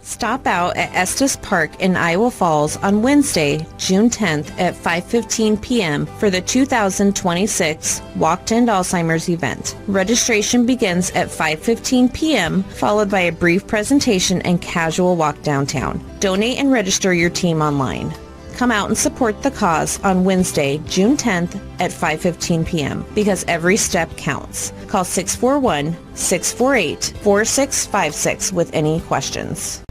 Stop out at Estes Park in Iowa Falls on Wednesday, June 10th at 5:15 p.m. for the 2026 Walk to End Alzheimer's event. Registration begins at 5:15 p.m., followed by a brief presentation and casual walk downtown. Donate and register your team online. Come out and support the cause on Wednesday, June 10th at 5:15 p.m. because every step counts. Call 641-648-4656 with any questions.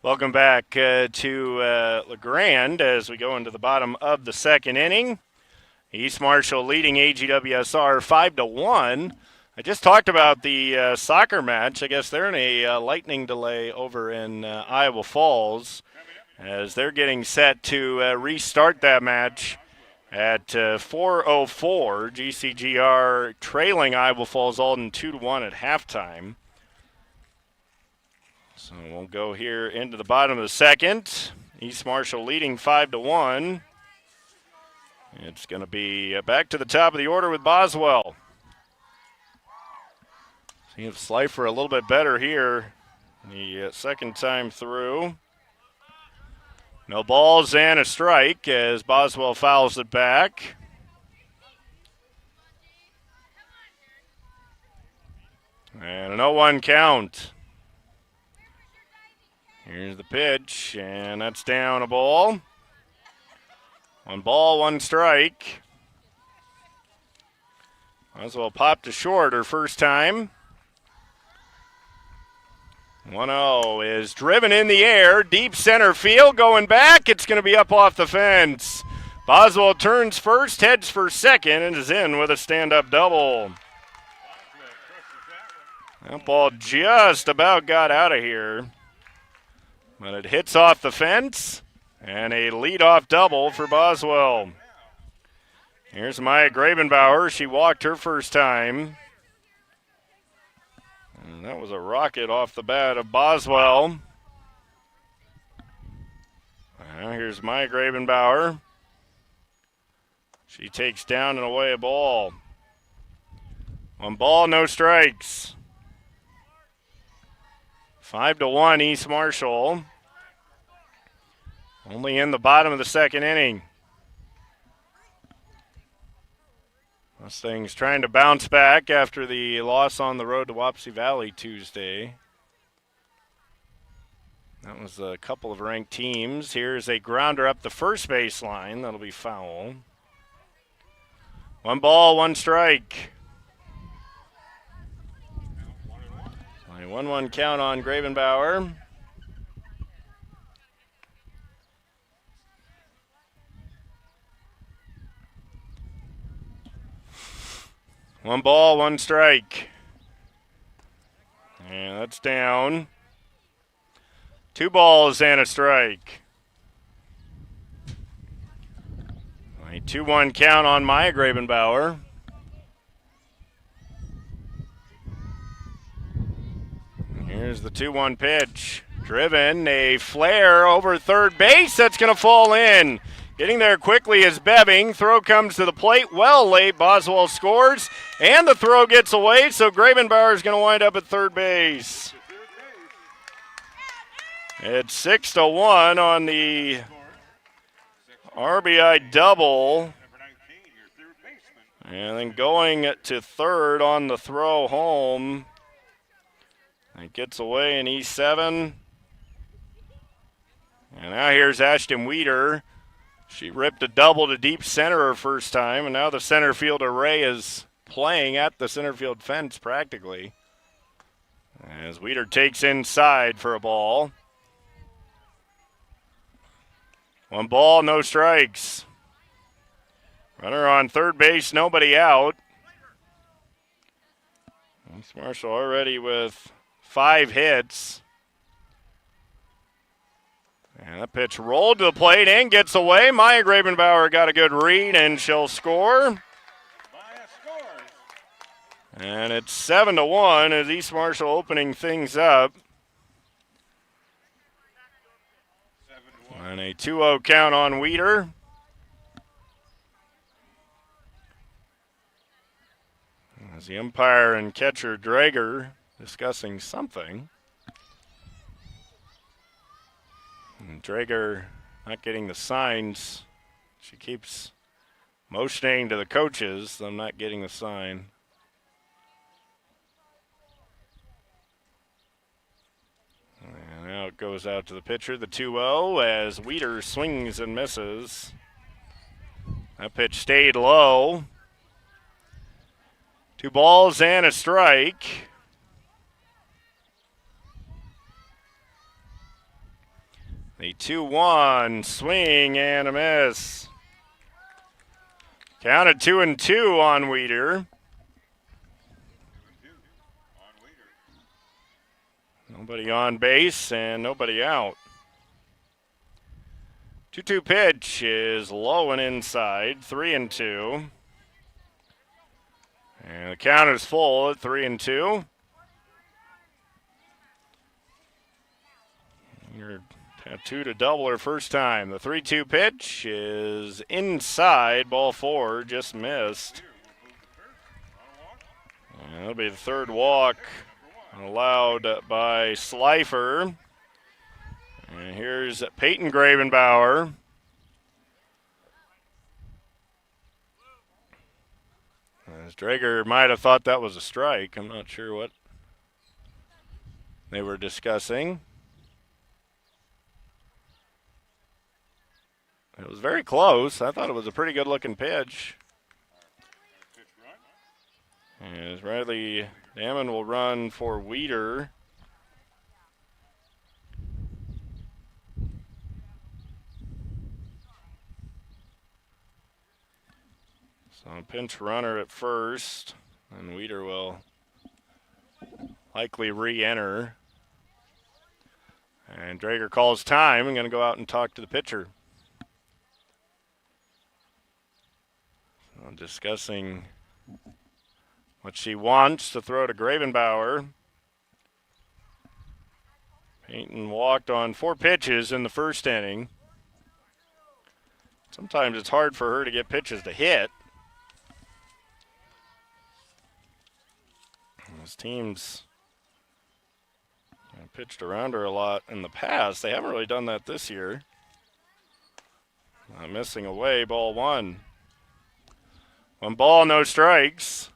Welcome back to LeGrand as we go into the bottom of the second inning. East Marshall leading AGWSR 5-1. I just talked about the soccer match. I guess they're in a lightning delay over in Iowa Falls as they're getting set to restart that match at 4:04. GCGR trailing Iowa Falls Alden 2-1 at halftime. So we'll go here into the bottom of the second. East Marshall leading 5-1. It's going to be back to the top of the order with Boswell. See if Slifer a little bit better here the second time through. No balls and a strike as Boswell fouls it back. And an 0-1 count. Here's the pitch, and that's down a ball. 1 ball, 1 strike. Boswell popped to short her first time. 1-0 is driven in the air, deep center field, going back. It's going to be up off the fence. Boswell turns first, heads for second, and is in with a stand-up double. That ball just about got out of here, but it hits off the fence, and a leadoff double for Boswell. Here's Maya Grabenbauer. She walked her first time. And that was a rocket off the bat of Boswell. Now here's Maya Grabenbauer. She takes down and away a ball. 1 ball, no strikes. 5-1 East Marshall. Only in the bottom of the second inning. Mustangs trying to bounce back after the loss on the road to Wapsie Valley Tuesday. That was a couple of ranked teams. Here's a grounder up the first base line. That'll be foul. 1 ball, 1 strike. A 1-1 count on Grabenbauer. One ball, 1 strike. And that's down. 2 balls and a strike. A 2-1 count on Maya Grabenbauer. Here's the 2-1 pitch. Driven, a flare over third base. That's going to fall in. Getting there quickly is Bebbing. Throw comes to the plate. Well late. Boswell scores. And the throw gets away, so Grabenbauer is going to wind up at third base. It's 6-1 on the RBI double. And then going to third on the throw home. It gets away in E7. And now here's Ashton Weeder. She ripped a double to deep center her first time, and now the center field array is playing at the center field fence practically. As Weeder takes inside for a ball. 1 ball, no strikes. Runner on third base, nobody out. East Marshall already with 5 hits. And that pitch rolled to the plate and gets away. Maya Grabenbauer got a good read, and she'll score. And it's 7-1 as East Marshall opening things up. And a 2-0 count on Weeder. As the umpire and catcher Drager discussing something. And Drager not getting the signs. She keeps motioning to the coaches. I'm not getting the sign. And now it goes out to the pitcher, the 2-0, as Weeder swings and misses. That pitch stayed low. 2 balls and a strike. 2-1, swing and a miss. Counted 2-2 on Weeder. Nobody on base and nobody out. 2-2 pitch is low and inside, 3-2. And the count is full at 3-2. You're tattooed a doubler first time. The 3-2 pitch is inside, ball 4, just missed. And that'll be the third walk allowed by Slifer. And here's Peyton Gravenbauer. As Drager might have thought that was a strike. I'm not sure what they were discussing. It was very close. I thought it was a pretty good-looking pitch. As Riley Damon will run for Weeder. So a pinch runner at first, and Weeder will likely re-enter. And Drager calls time. I'm going to go out and talk to the pitcher. So discussing what she wants to throw to Gravenbauer. Peyton walked on 4 pitches in the first inning. Sometimes it's hard for her to get pitches to hit. Those teams have pitched around her a lot in the past. They haven't really done that this year. Missing away, ball 1. 1 ball, no strikes.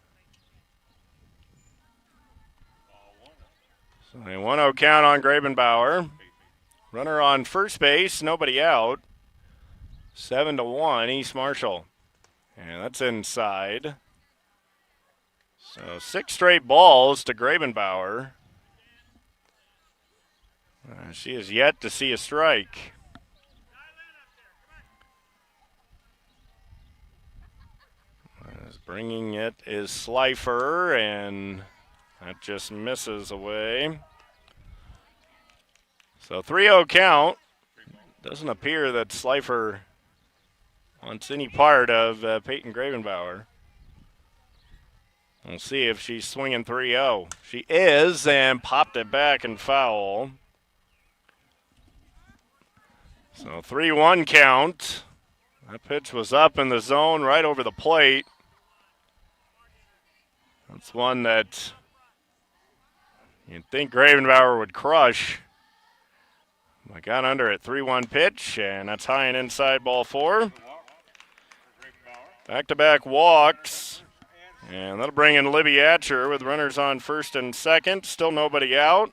So a 1-0 count on Gravenbauer. Runner on first base, nobody out. 7-1, East Marshall. And that's inside. So 6 straight balls to Gravenbauer. She has yet to see a strike. Bringing it is Slifer, and that just misses away. So 3-0 count. Doesn't appear that Slifer wants any part of Peyton Gravenbauer. We'll see if she's swinging 3-0. She is, and popped it back and foul. So 3-1 count. That pitch was up in the zone right over the plate. That's one that you'd think Gravenbauer would crush. I got under it. 3-1 pitch, and that's high and inside, ball 4. Back-to-back walks. And that'll bring in Libby Atcher with runners on first and second. Still nobody out.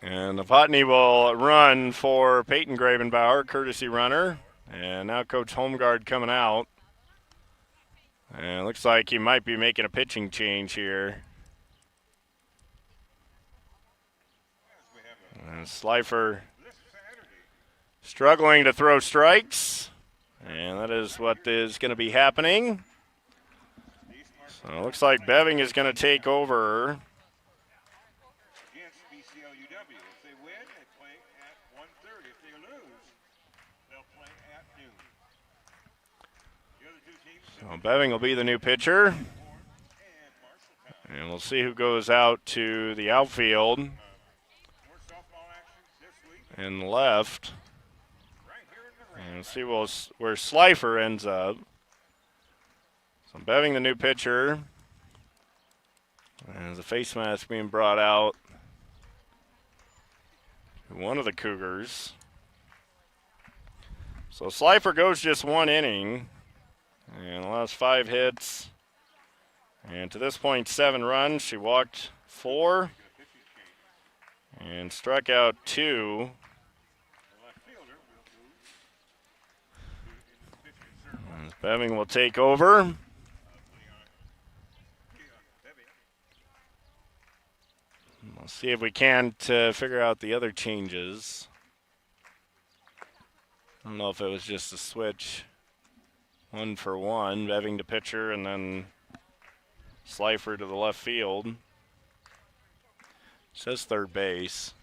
And Novotny will run for Peyton Gravenbauer, courtesy runner. And now Coach Holmgard coming out. And it looks like he might be making a pitching change here. And Slifer struggling to throw strikes. And that is what is going to be happening. So it looks like Beving is going to take over. So Beving will be the new pitcher. And we'll see who goes out to the outfield. And left. And we'll see where Slifer ends up. So Beving the new pitcher. And there's a face mask being brought out. One of the Cougars. So Slifer goes just 1 inning. And allows 5 hits. And to this point, 7 runs. She walked 4. And struck out 2. Beving will take over. We'll See if we can't figure out the other changes. I don't know if it was just a switch 1 for 1, Beving to pitcher and then Slifer to the left field. Says third base.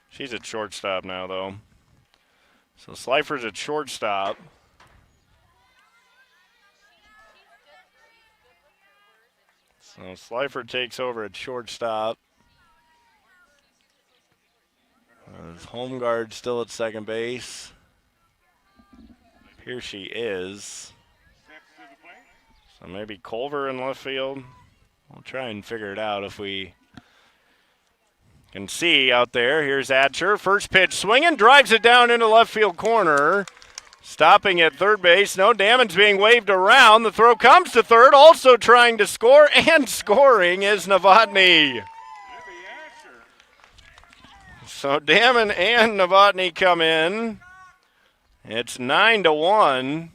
She's at shortstop now, though. So Slifer's at shortstop. So Slifer takes over at shortstop. Home guard still at second base. Here she is. So maybe Culver in left field. We'll try and figure it out if we can see out there. Here's Atcher. First pitch swinging, drives it down into left field corner. Stopping at third base. No damage being waved around. The throw comes to third. Also trying to score and scoring is Novotny. So Damon and Novotny come in. It's 9-1.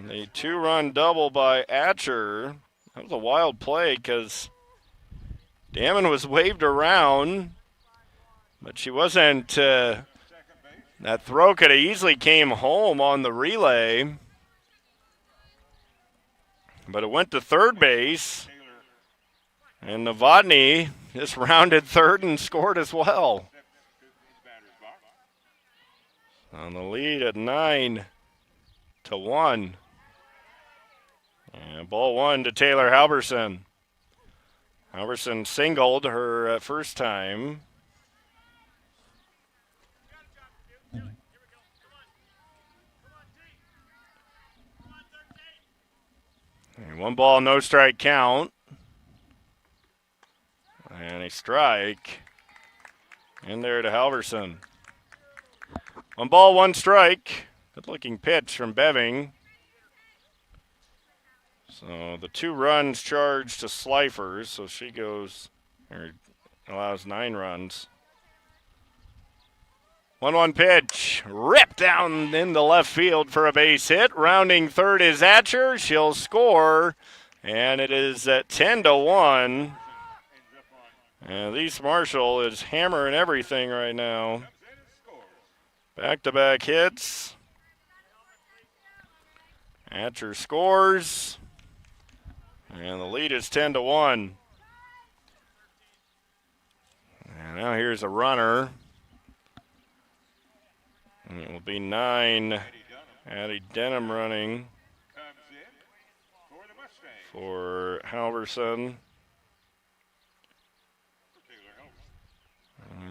A 2-run double by Atcher. That was a wild play because Damon was waved around, but she wasn't. That throw could have easily came home on the relay, but it went to third base, and Novotny just rounded third and scored as well. On the lead at 9-1. And ball 1 to Taylor Halverson. Halverson singled her first time. And 1 ball, no strike count. And a strike in there to Halverson. 1 ball, 1 strike. Good looking pitch from Beving. So the 2 runs charged to Slifer, so she goes, or allows 9 runs. 1-1 pitch, ripped down in the left field for a base hit. Rounding third is Atcher. She'll score, and it is at 10-1. And Elise Marshall is hammering everything right now. Back-to-back hits. Atcher scores. And the lead is 10-1. And now here's a runner. And it will be 9. Addie Denham running for Halverson.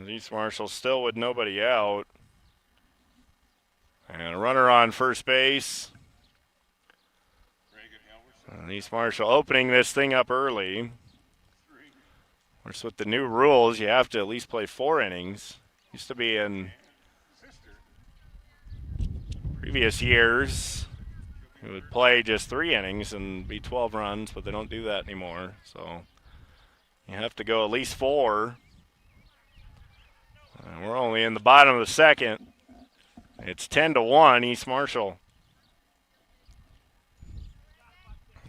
East Marshall still with nobody out. And a runner on first base. East Marshall opening this thing up early. Of course, with the new rules, you have to at least play 4 innings. Used to be in previous years, you would play just 3 innings and be 12 runs, but they don't do that anymore. So you have to go at least 4. And we're only in the bottom of the second. It's 10-1, East Marshall.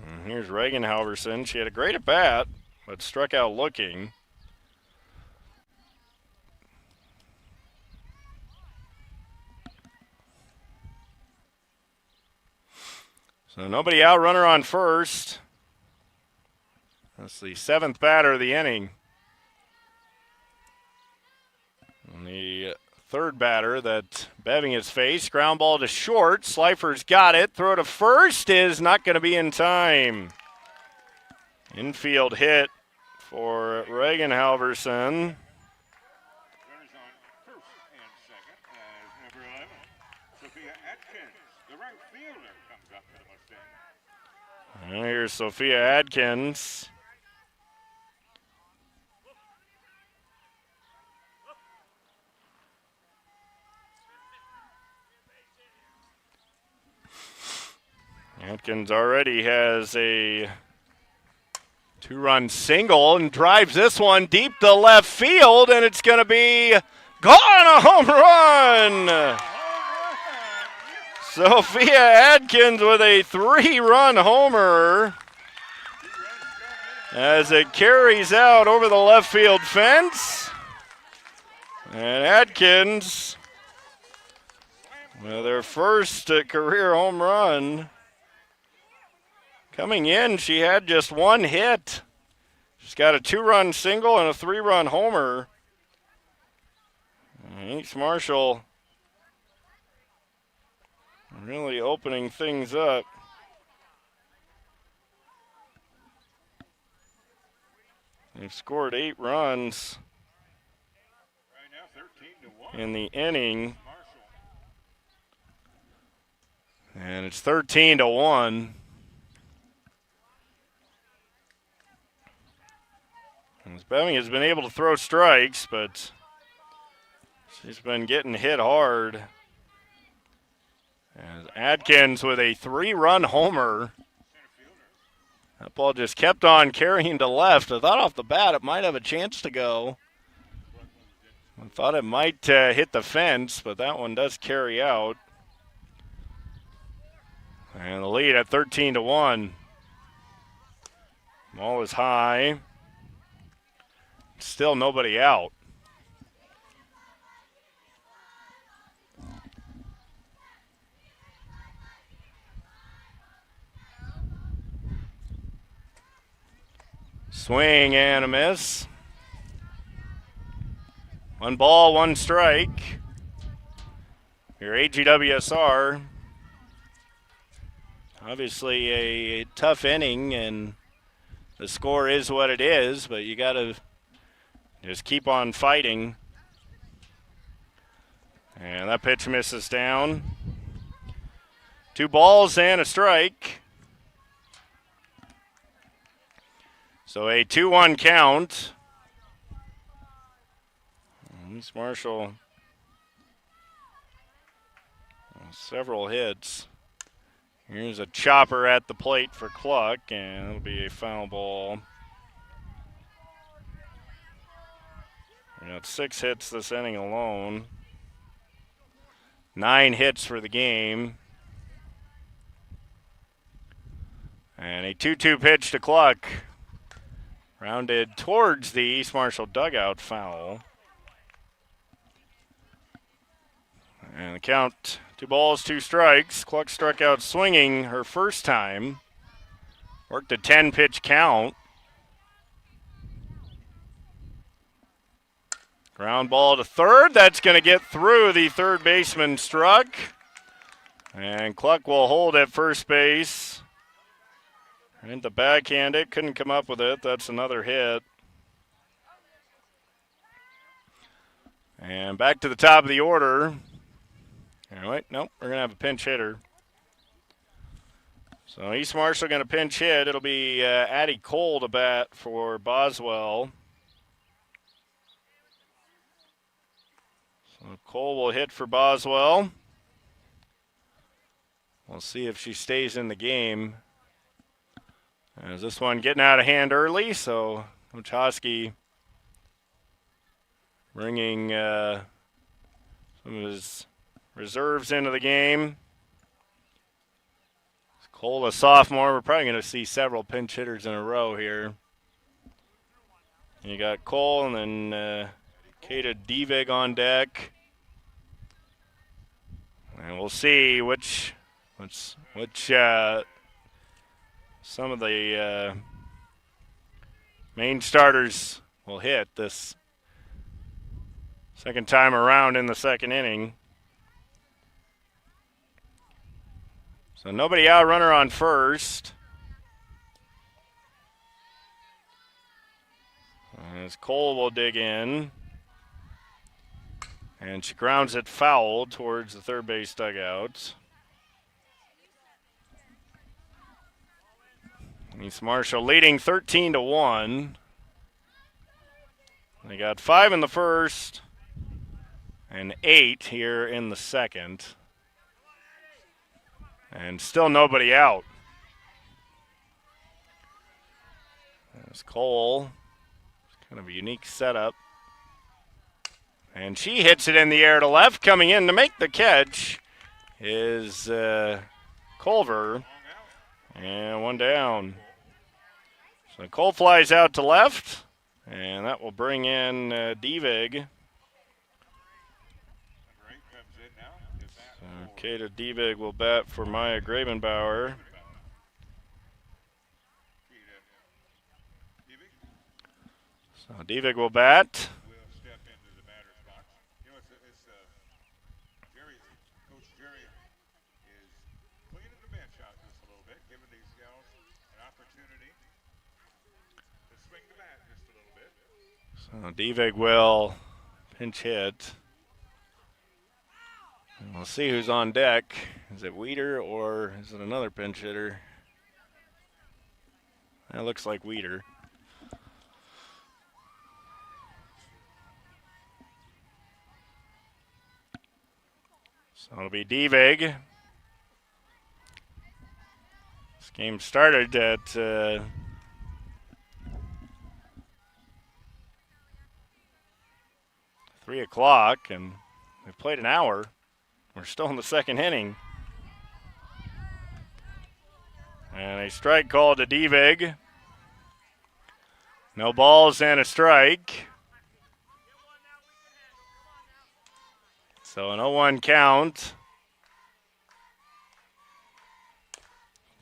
And here's Reagan Halverson. She had a great at-bat, but struck out looking. So nobody out, runner on first. That's the 7th batter of the inning. And the 3rd batter that Beving has faced. Ground ball to short. Slifer's got it. Throw to first is not going to be in time. Infield hit for Reagan Halverson. Runners on first and second as number 11, Sophia Atkins, the right fielder, comes up to the Mustang. And here's Sophia Adkins. Atkins already has a 2-run single and drives this one deep to left field, and it's going to be gone, a home run. Sophia Adkins with a 3-run homer. as it carries out over the left field fence. And Atkins, with their first career home run. Coming in, she had just one hit. She's got a 2-run single and a 3-run homer. East Marshall really opening things up. They've scored 8 runs in the inning. And it's 13-1. Beving has been able to throw strikes, but she's been getting hit hard. As Atkins with a 3-run homer. That ball just kept on carrying to left. I thought off the bat it might have a chance to go. I thought it might hit the fence, but that one does carry out. And the lead at 13-1. Ball is high. Still nobody out. Swing and a miss. 1 ball, 1 strike. Your AGWSR. Obviously a tough inning, and the score is what it is, but you got to just keep on fighting. And that pitch misses down. 2 balls and a strike. So a 2-1 count. East Marshall, several hits. Here's a chopper at the plate for Cluck, and it'll be a foul ball. We got 6 hits this inning alone. 9 hits for the game. And a 2-2 pitch to Cluck. Rounded towards the East Marshall dugout, foul. And the count, 2 balls, 2 strikes. Cluck struck out swinging her first time. Worked a 10-pitch count. Ground ball to third. That's going to get through. The third baseman struck. And Cluck will hold at first base. And the backhand, it couldn't come up with it. That's another hit. And back to the top of the order. All right, nope, we're going to have a pinch hitter. So East Marshall going to pinch hit. It'll be Addie Cole to bat for Boswell. So Cole will hit for Boswell. We'll see if she stays in the game. As this one getting out of hand early, so Coach Hosky bringing some of his reserves into the game. Cole, a sophomore. We're probably going to see several pinch hitters in a row here. You got Cole and then Kata Divig on deck. And we'll see which some of the main starters will hit this second time around in the second inning. So nobody out, runner on first. As Cole will dig in. And she grounds it foul towards the third base dugout. East Marshall leading 13-1. They got 5 in the first and 8 here in the second. And still nobody out. There's Cole. It's kind of a unique setup. And she hits it in the air to left. Coming in to make the catch is Culver. And 1 down. So Cole flies out to left, and that will bring in Devig. So Kata Devig will bat for Maya Gravenbauer. So Devig will bat. So Devig will pinch hit. And we'll see who's on deck. Is it Weeder or is it another pinch hitter? That looks like Weeder. So it'll be Devig. This game started at 3 o'clock, and we've played an hour. We're still in the second inning. And a strike call to Devig. No balls and a strike. So an 0-1 count.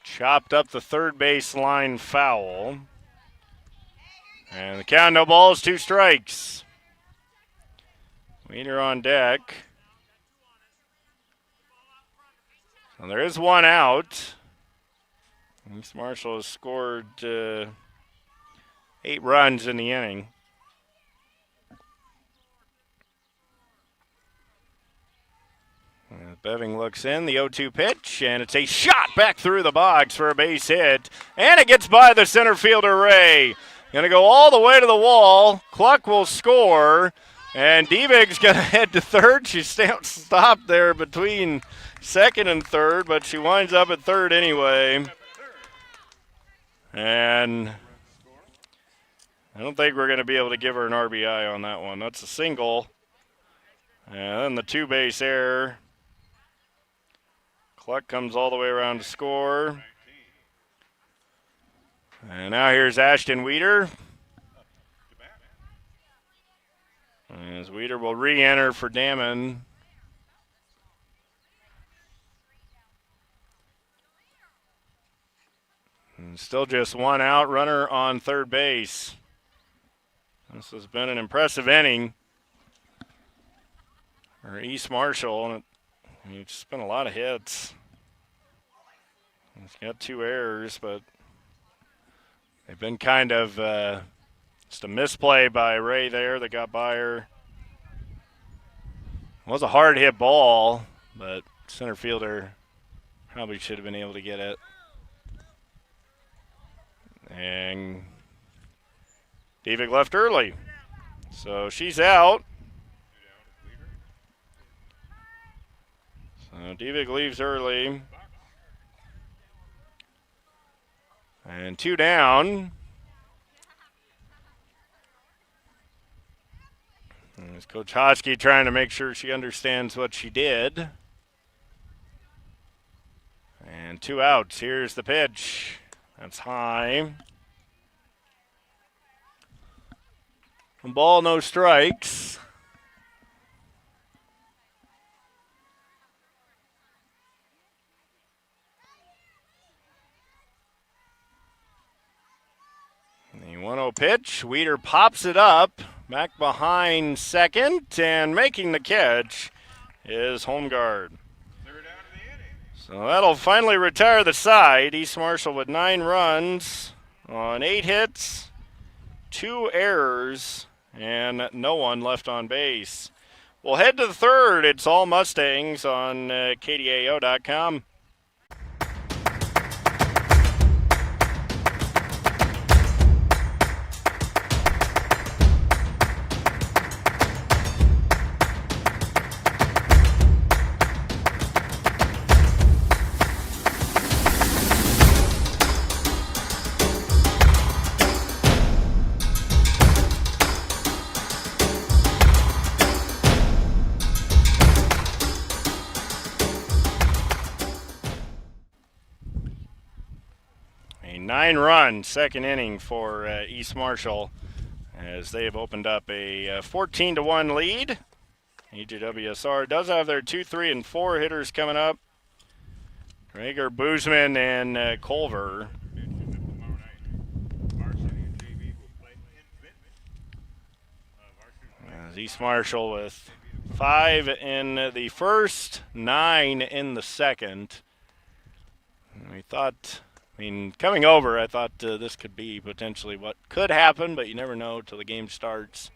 Chopped up the third base line foul. And the count, no balls, 2 strikes. Weeder on deck. So there is 1 out. East Marshall has scored 8 runs in the inning. Beving looks in, the 0-2 pitch, and it's a shot back through the box for a base hit. And it gets by the center fielder, Ray. Going to go all the way to the wall. Cluck will score, and Devig's going to head to third. She stopped there between second and third, but she winds up at third anyway. And I don't think we're going to be able to give her an RBI on that one. That's a single. And then the 2-base error. Cluck comes all the way around to score. And now here's Ashton Weeder. As Weeder will re-enter for Damon. And still just 1 out, runner on third base. This has been an impressive inning for East Marshall, and it's been a lot of hits. It's got 2 errors, but they've been kind of just a misplay by Ray there that got by her. It was a hard hit ball, but center fielder probably should have been able to get it. And Devig left early, so she's out. So Devig leaves early. And 2 down. And it's Coach Hosky trying to make sure she understands what she did. And 2 outs. Here's the pitch. That's high. Ball, no strikes. The 1-0 pitch. Weeder pops it up. Back behind second. And making the catch is Holmgard. So that'll finally retire the side. East Marshall with 9 runs on 8 hits, 2 errors, and no one left on base. We'll head to the third. It's all Mustangs on KDAO.com. A 9-run second inning for East Marshall as they have opened up a 14-1 lead. AGWSR does have their 2, 3, and 4 hitters coming up. Drager, Boozman, and Culver. As East Marshall with 5 in the first, 9 in the second. And we thought, coming over, I thought this could be potentially what could happen, but you never know till the game starts.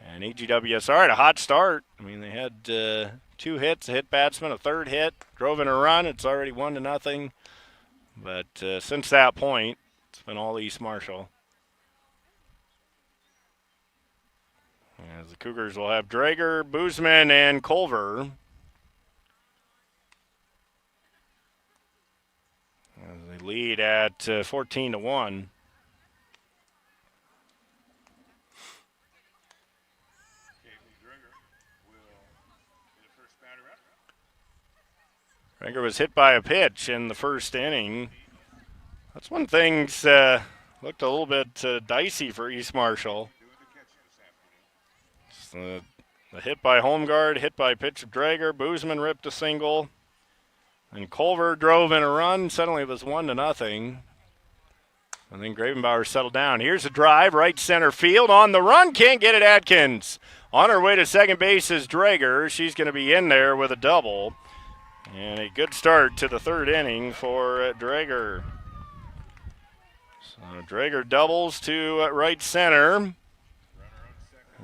And AGWSR had a hot start. They had 2 hits, a hit batsman, a third hit, drove in a run. It's already 1-0. But since that point, it's been all East Marshall. As the Cougars will have Drager, Boozman, and Culver. As they lead at 14-1. Drager was hit by a pitch in the first inning. That's when things looked a little bit dicey for East Marshall. The hit by Holmgard, hit by pitch of Drager. Boozman ripped a single. And Culver drove in a run. Suddenly it was 1-0. And then Gravenbauer settled down. Here's a drive, right center field. On the run, can't get it, Atkins. On her way to second base is Drager. She's going to be in there with a double. And a good start to the third inning for Drager. So Drager doubles to right center.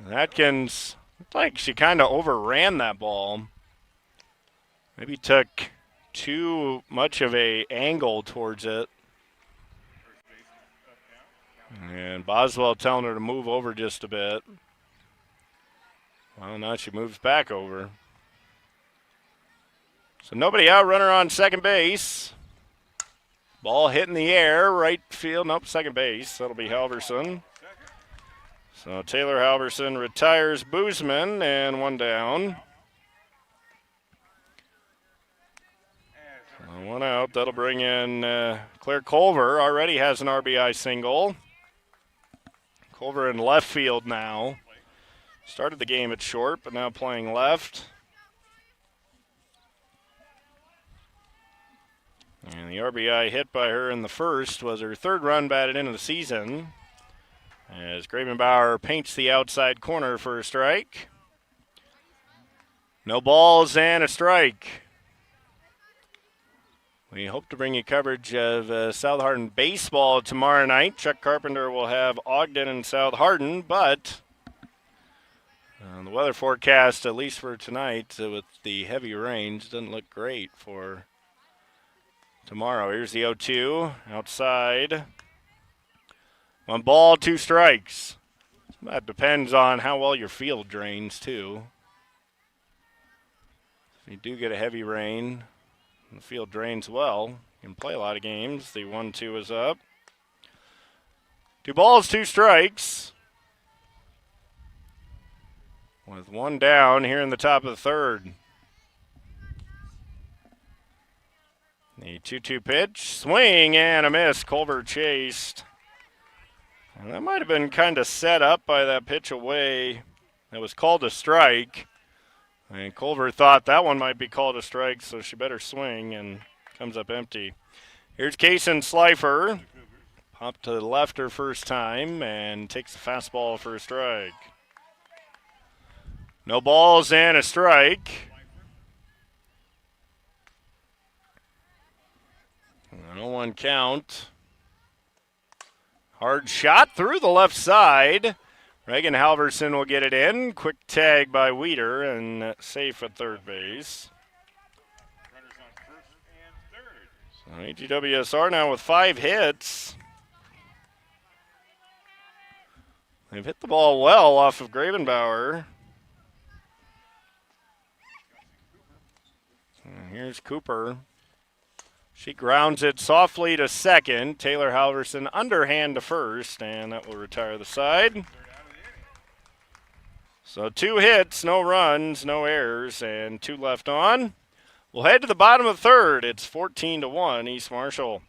Atkins looked like she kind of overran that ball. Maybe took too much of a angle towards it. And Boswell telling her to move over just a bit. Well, now she moves back over. So nobody out, runner on second base. Ball hit in the air, right field, nope, second base. That'll be Halverson. So Taylor Halverson retires Boozman, and 1 down. So 1 out, that'll bring in Claire Culver. Already has an RBI single. Culver in left field now. Started the game at short, but now playing left. And the RBI hit by her in the first was her 3rd run batted into the season. As Gravenbauer paints the outside corner for a strike. No balls and a strike. We hope to bring you coverage of South Hardin baseball tomorrow night. Chuck Carpenter will have Ogden and South Hardin, but the weather forecast, at least for tonight, with the heavy rains, doesn't look great for tomorrow. Here's the 0-2 outside. 1 ball, 2 strikes. That depends on how well your field drains, too. If you do get a heavy rain, and the field drains well, you can play a lot of games. The 1-2 is up. 2 balls, 2 strikes. With 1 down here in the top of the 3rd. The 2-2 pitch, swing and a miss. Culver chased. And that might have been kind of set up by that pitch away. That was called a strike. And Culver thought that one might be called a strike, so she better swing, and comes up empty. Here's Kaysen Slifer. Popped to the left her first time and takes the fastball for a strike. No balls and a strike. No 1 count. Hard shot through the left side. Reagan Halverson will get it in. Quick tag by Weeder and safe at third base. So AGWSR now with 5 hits. They've hit the ball well off of Gravenbauer. And here's Cooper. She grounds it softly to second. Taylor Halverson underhand to first, and that will retire the side. So 2 hits, no runs, no errors, and 2 left on. We'll head to the bottom of the 3rd. It's 14-1 East Marshall.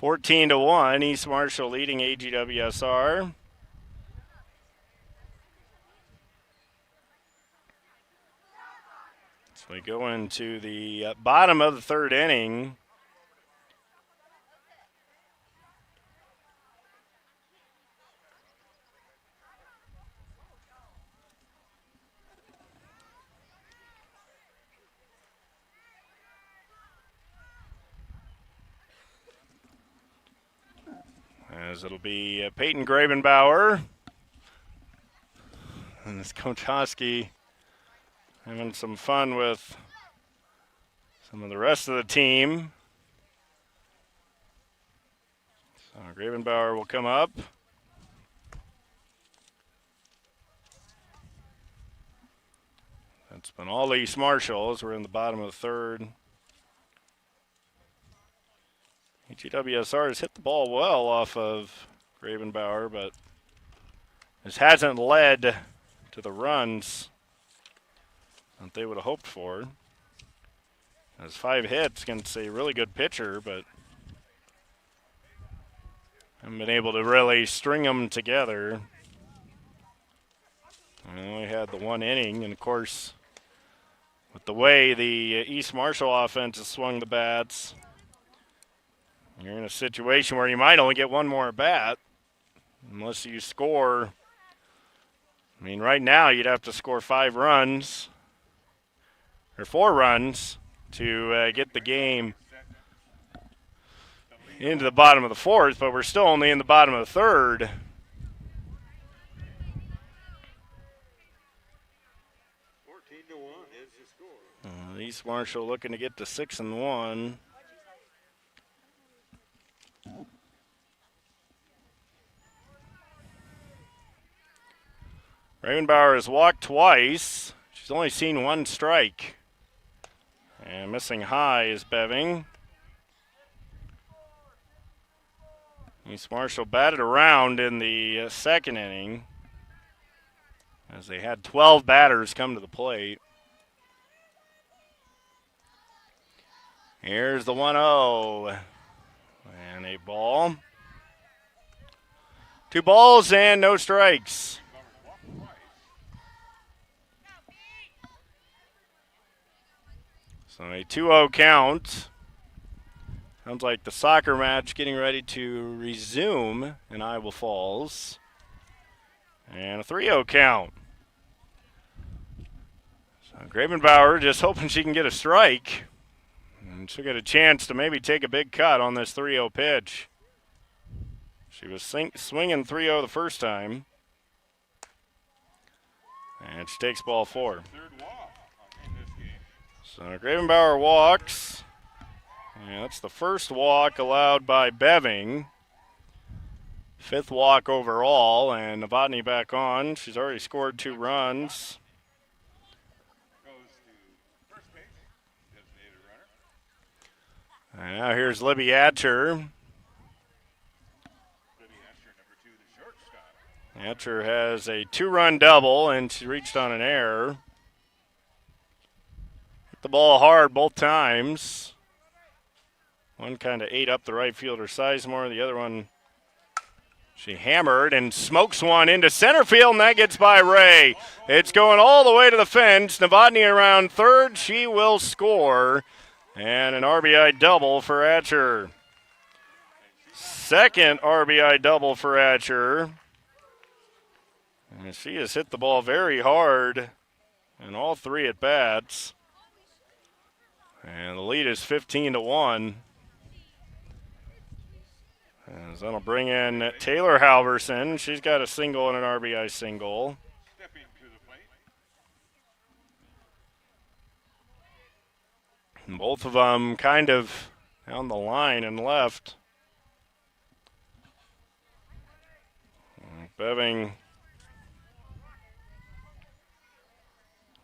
14-1, East Marshall leading AGWSR. So we go into the bottom of the third inning. As it'll be Peyton Grabenbauer. And this Coach Hosky having some fun with some of the rest of the team. So Grabenbauer will come up. That's been all East Marshall as we're in the bottom of the third. AGWSR has hit the ball well off of Grabenbauer, but this hasn't led to the runs that they would have hoped for. Has 5 hits against a really good pitcher, but haven't been able to really string them together. We only had the 1 inning, and of course, with the way the East Marshall offense has swung the bats, you're in a situation where you might only get 1 more at bat unless you score. I mean, right now you'd have to score 5 runs or 4 runs to get the game into the bottom of the 4th, but we're still only in the bottom of the 3rd. East Marshall looking to get to 6-1. Grabenbauer has walked twice. She's only seen 1 strike. And missing high is Beving. East Marshall batted around in the second inning as they had 12 batters come to the plate. Here's the 1-0. And a ball. 2 balls and no strikes. So a 2-0 count. Sounds like the soccer match getting ready to resume in Iowa Falls. And a 3-0 count. So Grabenbauer just hoping she can get a strike. And she'll get a chance to maybe take a big cut on this 3-0 pitch. She was swinging 3-0 the first time. And she takes ball 4. So Grabenbauer walks. And that's the first walk allowed by Beving. 5th walk overall, and Novotny back on. She's already scored 2 runs. And now here's Libby Atcher. Atcher has a 2-run double, and she reached on an error. Hit the ball hard both times. One kind of ate up the right fielder Sizemore. The other one she hammered and smokes one into center field, and that gets by Ray. It's going all the way to the fence. Novotny around third. She will score. And an RBI double for Atcher. Second RBI double for Atcher. And she has hit the ball very hard in all 3 at-bats. And the lead is 15-1. As that'll bring in Taylor Halverson. She's got a single and an RBI single. Stepping to the plate. And both of them kind of down the line and left. Beving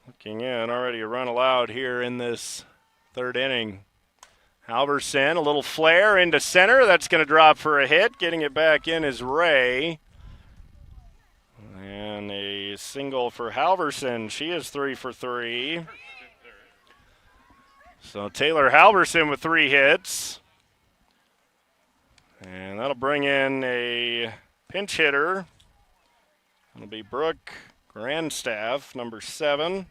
looking in. Already a run allowed here in this 3rd inning. Halverson, a little flare into center. That's going to drop for a hit. Getting it back in is Ray. And a single for Halverson. She is 3 for 3. So Taylor Halverson with 3 hits. And that'll bring in a pinch hitter. It'll be Brooke Grandstaff, number 7.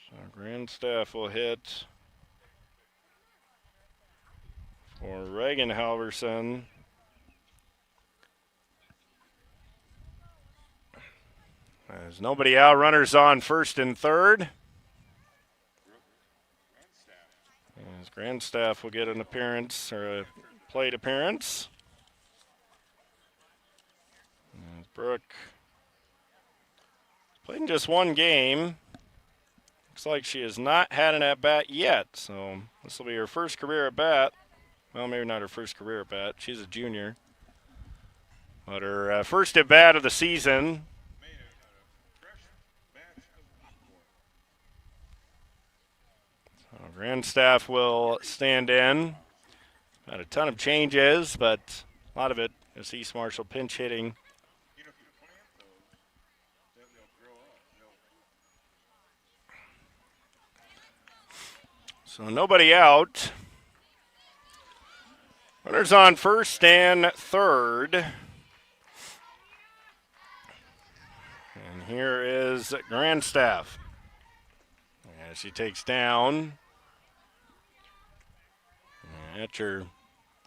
So Grandstaff will hit for Reagan Halverson. There's nobody out. Runners on first and third. As Grandstaff will get an appearance or a plate appearance. As Brooke played in just one game. Looks like she has not had an at-bat yet, so this will be her first career at-bat. Well, maybe not her first career at-bat. She's a junior. But her first at-bat of the season. So Grandstaff will stand in. Not a ton of changes, but a lot of it is East Marshall pinch hitting. So nobody out. Runners on first and third. And here is Grandstaff. As she takes down. Etcher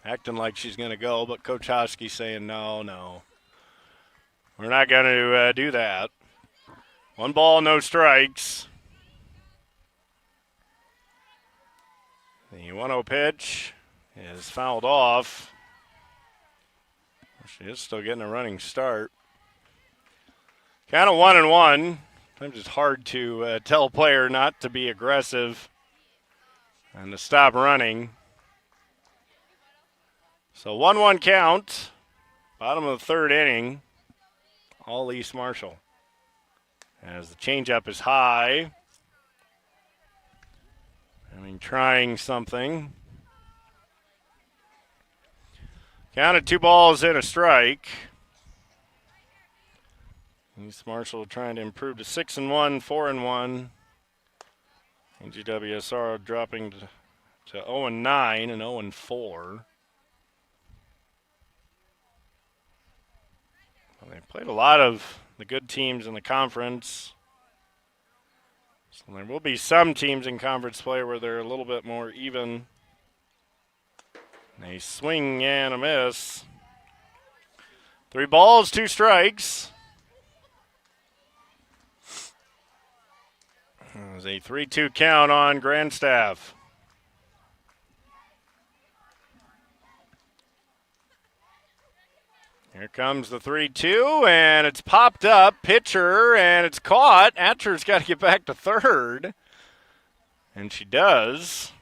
acting like she's going to go, but Coach Hosky saying, no. We're not going to do that. 1 ball, no strikes. The 1-0 pitch is fouled off. She is still getting a running start. Count of 1-1. Sometimes it's hard to tell a player not to be aggressive and to stop running. So 1-1 count. Bottom of the third inning. All East Marshall. As the changeup is high. Trying something. Counted 2 balls and a strike. East Marshall trying to improve to 6-1, 4-1. AGWSR dropping to 0-9 and 0-4. Well, they played a lot of the good teams in the conference. So there will be some teams in conference play where they're a little bit more even. A swing and a miss. 3 balls, 2 strikes. There's a 3-2 count on Grandstaff. Here comes the 3-2, and it's popped up. Pitcher, and it's caught. Atcher's got to get back to third. And she does.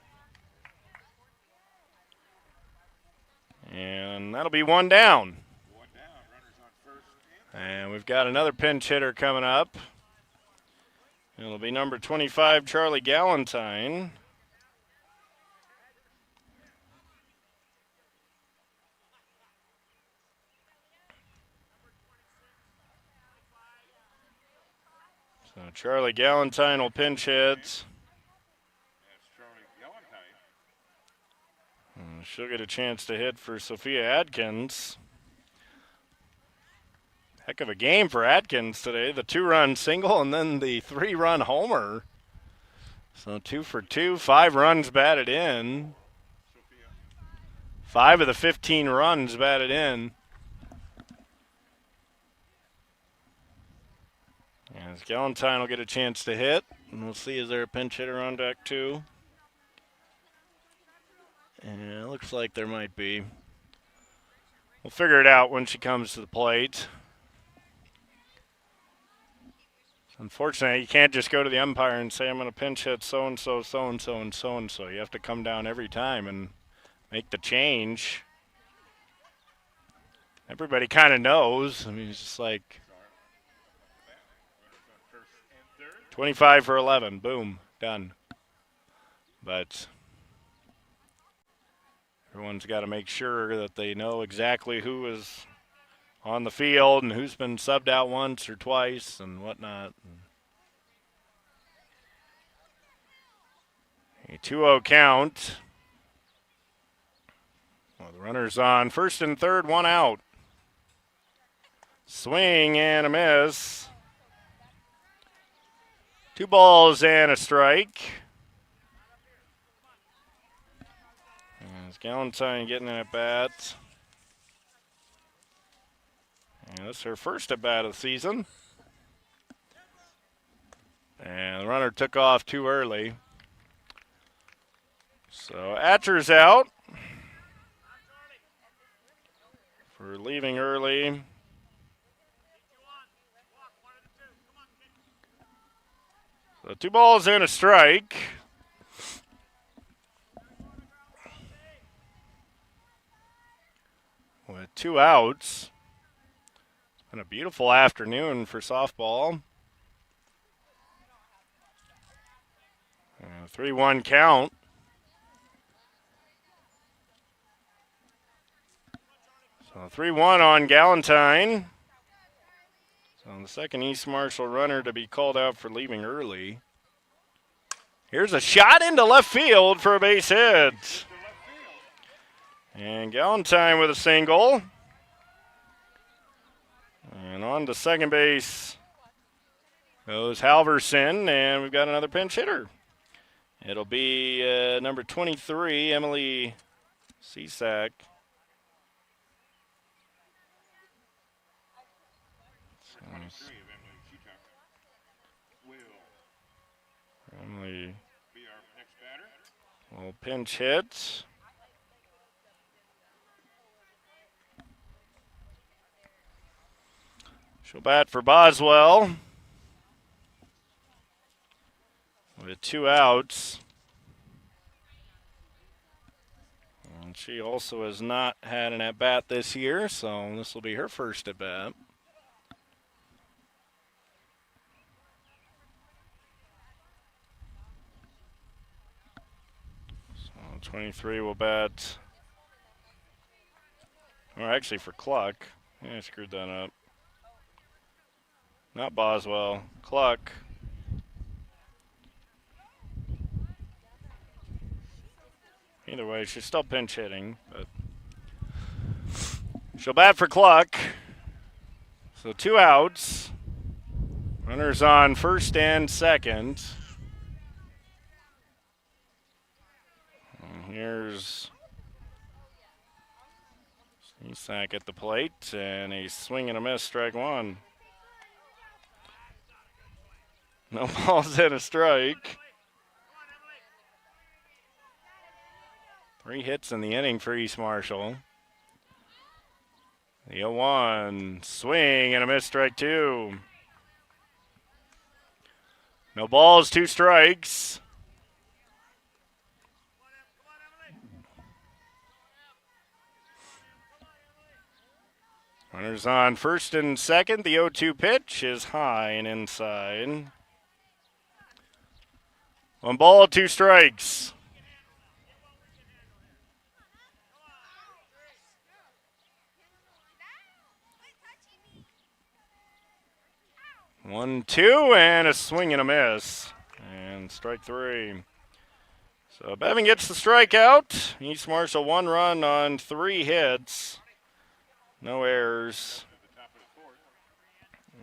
And that'll be 1 down. And we've got another pinch hitter coming up. It'll be number 25, Charlie Galentine. So Charlie Galentine will pinch hit. She'll get a chance to hit for Sophia Adkins. Heck of a game for Adkins today. The 2-run single and then the 3-run homer. So 2 for 2, 5 runs batted in. 5 of the 15 runs batted in. As Galentine will get a chance to hit. And we'll see, is there a pinch hitter on deck too? And it looks like there might be. We'll figure it out when she comes to the plate. Unfortunately, you can't just go to the umpire and say, I'm going to pinch hit so-and-so, so-and-so, and so-and-so. You have to come down every time and make the change. Everybody kind of knows. I mean, it's just like 25 for 11. Boom. Done. But everyone's got to make sure that they know exactly who is on the field and who's been subbed out once or twice and whatnot. A 2-0 count. The runner's on first and third, one out. Swing and a miss. 2 balls and a strike. As Galentine getting an at-bat. And this is her first at-bat of the season. And the runner took off too early. So Atcher's out for leaving early. So 2 balls and a strike. With 2 outs. It's been a beautiful afternoon for softball. 3-1 count. So 3-1 on Galentine. So the second East Marshall runner to be called out for leaving early. Here's a shot into left field for a base hit. And Galentine with a single. And on to second base goes Halverson, and we've got another pinch hitter. It'll be number 23, Emily Cisak. Emily will pinch hit. She'll bat for Boswell with 2 outs. And she also has not had an at-bat this year, so this will be her first at-bat. So 23 will bat, or actually for Cluck. Yeah, I screwed that up. Not Boswell, Cluck. Either way, she's still pinch hitting, but she'll bat for Cluck. So 2 outs. Runners on first and second. And here's Cisak at the plate, and a swing and a miss, strike 1. No balls and a strike. 3 hits in the inning for East Marshall. The 0-1, swing and a miss, strike 2. No balls, 2 strikes. Runners on first and second. The 0-2 pitch is high and inside. 1 ball, 2 strikes. One, 2, and a swing and a miss. And strike 3. So Bevan gets the strikeout. East Marshall 1 run on 3 hits. No errors.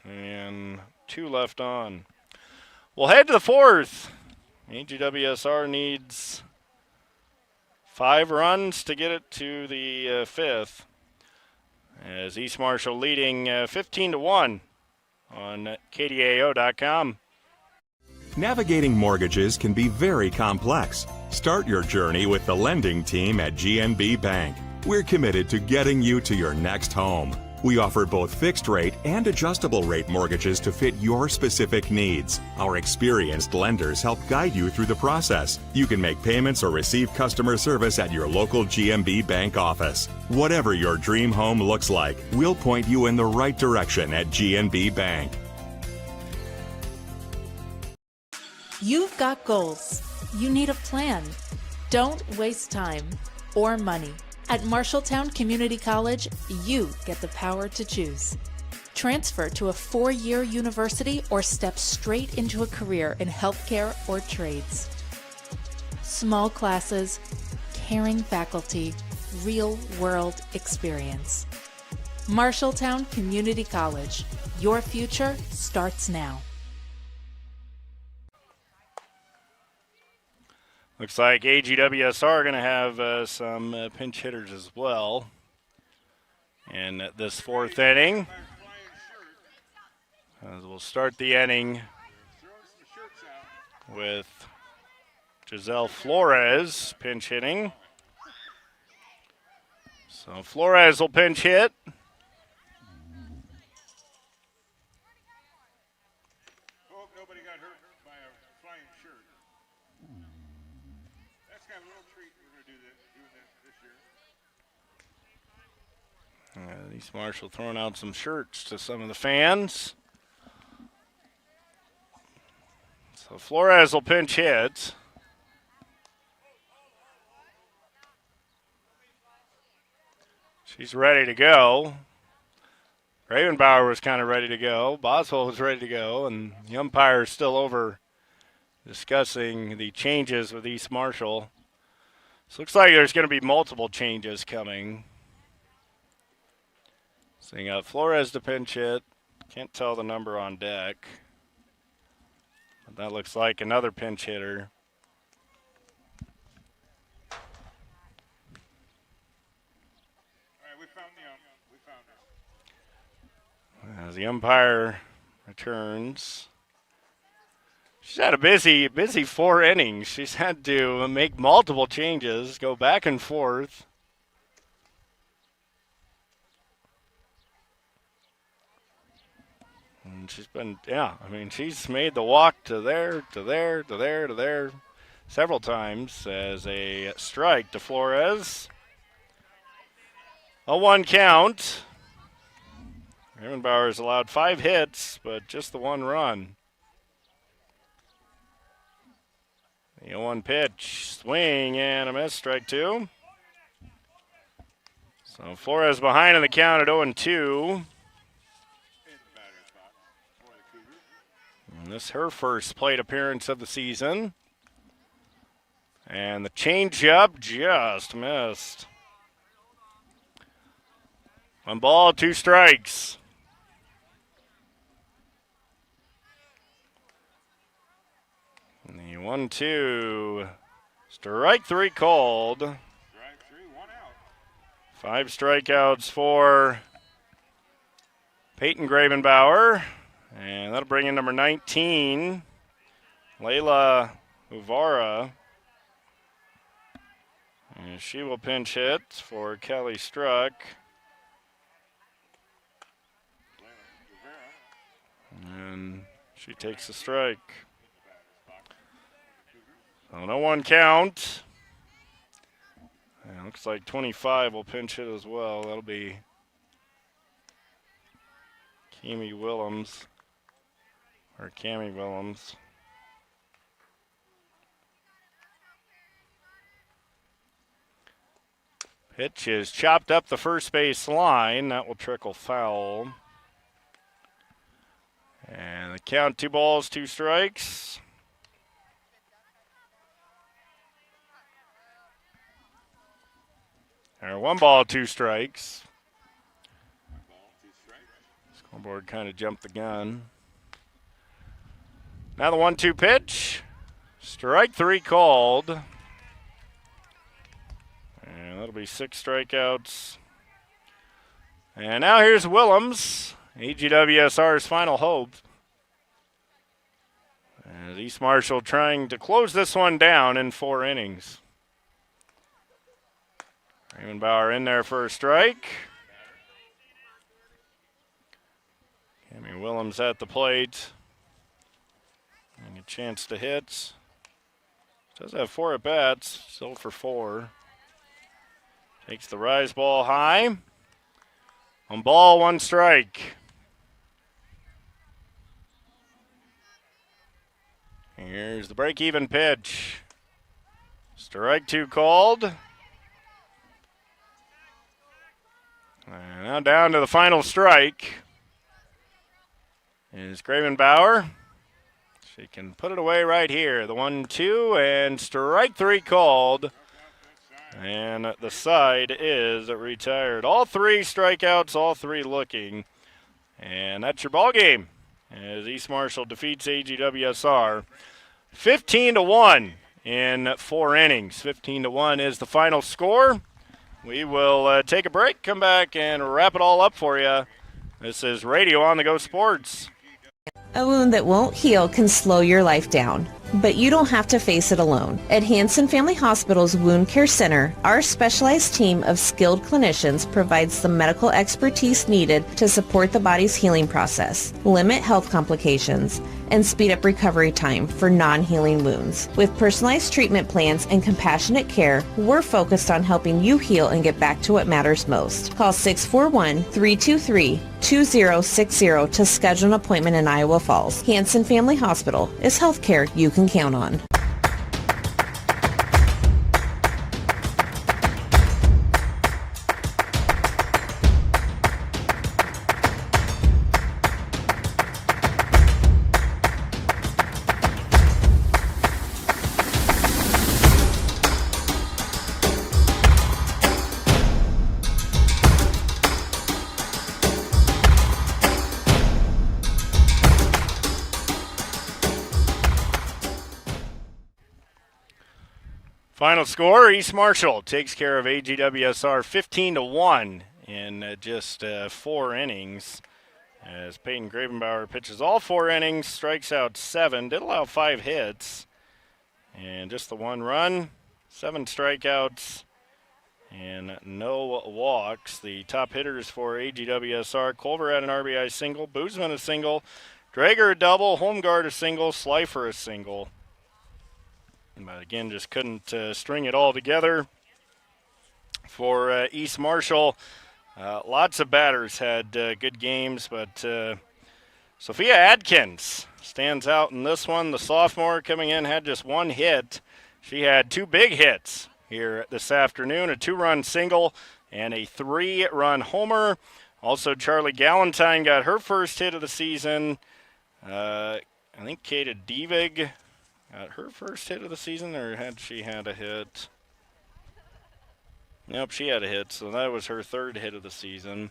And 2 left on. We'll head to the 4th. AGWSR needs 5 runs to get it to the 5th. As East Marshall leading 15-1 on KDAO.com. Navigating mortgages can be very complex. Start your journey with the lending team at GNB Bank. We're committed to getting you to your next home. We offer both fixed rate and adjustable rate mortgages to fit your specific needs. Our experienced lenders help guide you through the process. You can make payments or receive customer service at your local GNB Bank office. Whatever your dream home looks like, we'll point you in the right direction at GNB Bank. You've got goals. You need a plan. Don't waste time or money. At Marshalltown Community College, you get the power to choose. Transfer to a 4-year university or step straight into a career in healthcare or trades. Small classes, caring faculty, real-world experience. Marshalltown Community College. Your future starts now. Looks like AGWSR are going to have some pinch hitters as well in this fourth inning. As we'll start the inning with Giselle Flores pinch hitting. So Flores will pinch hit. Hope nobody got hurt by a flying shirt. That's kind of a little treat. We're going to do this this year. East Marshall throwing out some shirts to some of the fans. So Flores will pinch hit. She's ready to go. Ravenbauer was kind of ready to go. Boswell was ready to go. And the umpire is still over discussing the changes with East Marshall. So looks like there's going to be multiple changes coming. So you got Flores to pinch hit. Can't tell the number on deck. But that looks like another pinch hitter. All right, we found her. As the umpire returns. She's had a busy 4 innings. She's had to make multiple changes, go back and forth. And she's been, she's made the walk to there several times as a strike to Flores. A 1 count. Ravenbauer's allowed 5 hits, but just the 1 run. The 0-1 pitch, swing and a miss, strike 2. So Flores behind in the count at 0-2. And this is her first plate appearance of the season. And the changeup just missed. 1 ball, 2 strikes. And the 1-2. Strike 3 called. Strike 3, 1 out. 5 strikeouts for Peyton Gravenbauer. And that'll bring in number 19, Layla Uvara. And she will pinch hit for Kelly Struck. And she takes a strike. So no 1 count. And looks like 25 will pinch hit as well. That'll be Cami Willems. Or Cami Willems. Pitch is chopped up the first base line. That will trickle foul. And the count, 2 balls, 2 strikes. Or 1 ball, 2 strikes. Scoreboard kind of jumped the gun. Now the 1-2 pitch. Strike 3 called. And that'll be 6 strikeouts. And now here's Willems, AGWSR's final hope. And East Marshall trying to close this one down in 4 innings. Ravenbauer in there for a strike. Cami Willems at the plate. Getting a chance to hit. Does have 4 at-bats, still for 4. Takes the rise ball high. 1 ball, 1 strike. Here's the break-even pitch. Strike 2 called. And now down to the final strike is Gravenbauer. She can put it away right here. The 1-2 and strike 3 called. And the side is retired. All three strikeouts, all three looking. And that's your ball game as East Marshall defeats AGWSR 15-1 in 4 innings. 15-1 is the final score. We will take a break, come back, and wrap it all up for you. This is Radio on the Go Sports. A wound that won't heal can slow your life down, but you don't have to face it alone. At Hanson Family Hospital's Wound Care Center, our specialized team of skilled clinicians provides the medical expertise needed to support the body's healing process, limit health complications, and speed up recovery time for non-healing wounds. With personalized treatment plans and compassionate care, we're focused on helping you heal and get back to what matters most. Call 641-323-2060 to schedule an appointment in Iowa Falls. Hanson Family Hospital is healthcare you can count on. Final score, East Marshall takes care of AGWSR 15-1 in just 4 innings. As Peyton Gravenbauer pitches all 4 innings, strikes out 7, did allow 5 hits, and just the 1 run, 7 strikeouts, and no walks. The top hitters for AGWSR, Culver had an RBI single, Boozman a single, Drager a double, Holmgard a single, Slifer a single. But again, just couldn't string it all together for East Marshall. Lots of batters had good games, but Sophia Adkins stands out in this one. The sophomore coming in had just 1 hit. She had 2 big hits here this afternoon, a 2-run single and a 3-run homer. Also, Charlie Galentine got her first hit of the season. I think Kata Devig got her first hit of the season, or had she had a hit? Nope, she had a hit, so that was her 3rd hit of the season.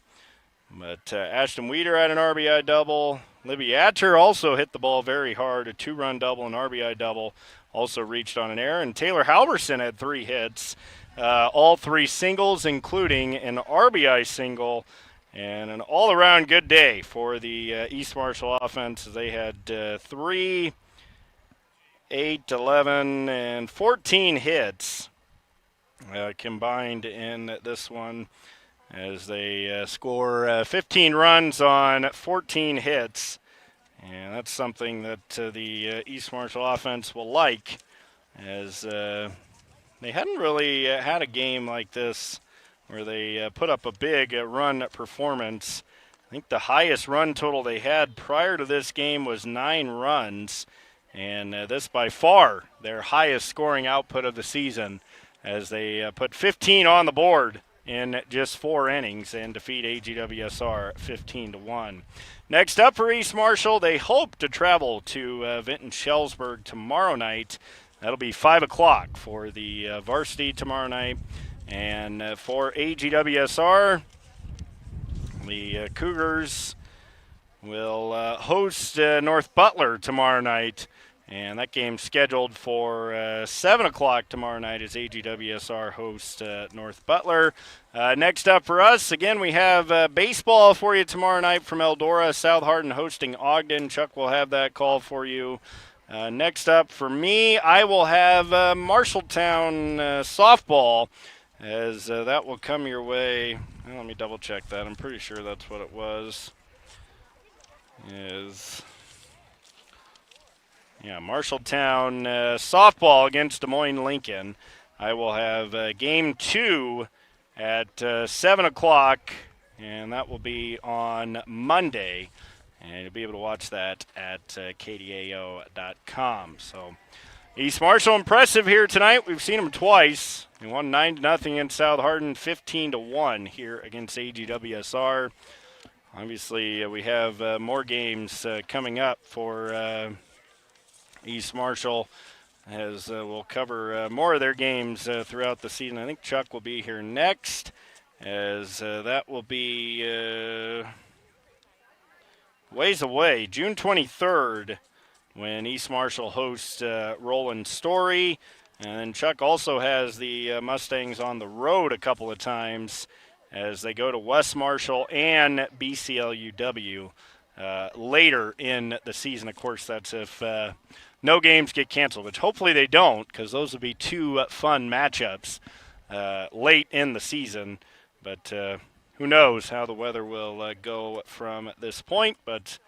But Ashton Weeder had an RBI double. Libby Atcher also hit the ball very hard, a 2-run double, an RBI double. Also reached on an error. And Taylor Halverson had 3 hits, all 3 singles, including an RBI single. And an all-around good day for the East Marshall offense. They had 3, 8, 11, and 14 hits combined in this one as they score 15 runs on 14 hits. And that's something that the East Marshall offense will like, as they hadn't really had a game like this where they put up a big run performance. I think the highest run total they had prior to this game was 9 runs. And this by far their highest scoring output of the season, as they put 15 on the board in just 4 innings and defeat AGWSR 15-1. Next up for East Marshall, they hope to travel to Vinton-Shellsburg tomorrow night. That'll be 5 o'clock for the varsity tomorrow night. And for AGWSR, the Cougars will host North Butler tomorrow night. And that game's scheduled for 7 o'clock tomorrow night as AGWSR hosts North Butler. Next up for us, again, we have baseball for you tomorrow night from Eldora. South Hardin hosting Ogden. Chuck will have that call for you. Next up for me, I will have Marshalltown softball, as that will come your way. Well, let me double check that. I'm pretty sure that's what it was. Marshalltown softball against Des Moines Lincoln. I will have game 2 at 7 o'clock, and that will be on Monday. And you'll be able to watch that at KDAO.com. So East Marshall impressive here tonight. We've seen them twice. They won 9-0 against South Hardin, 15-1 here against AGWSR. Obviously, we have more games coming up for East Marshall. as we'll cover more of their games throughout the season. I think Chuck will be here next, as that will be ways away, June 23rd, when East Marshall hosts Roland Story. And then Chuck also has the Mustangs on the road a couple of times as they go to West Marshall and BCLUW later in the season. Of course, that's if no games get canceled, which hopefully they don't, because those would be two fun matchups late in the season. But who knows how the weather will go from this point. But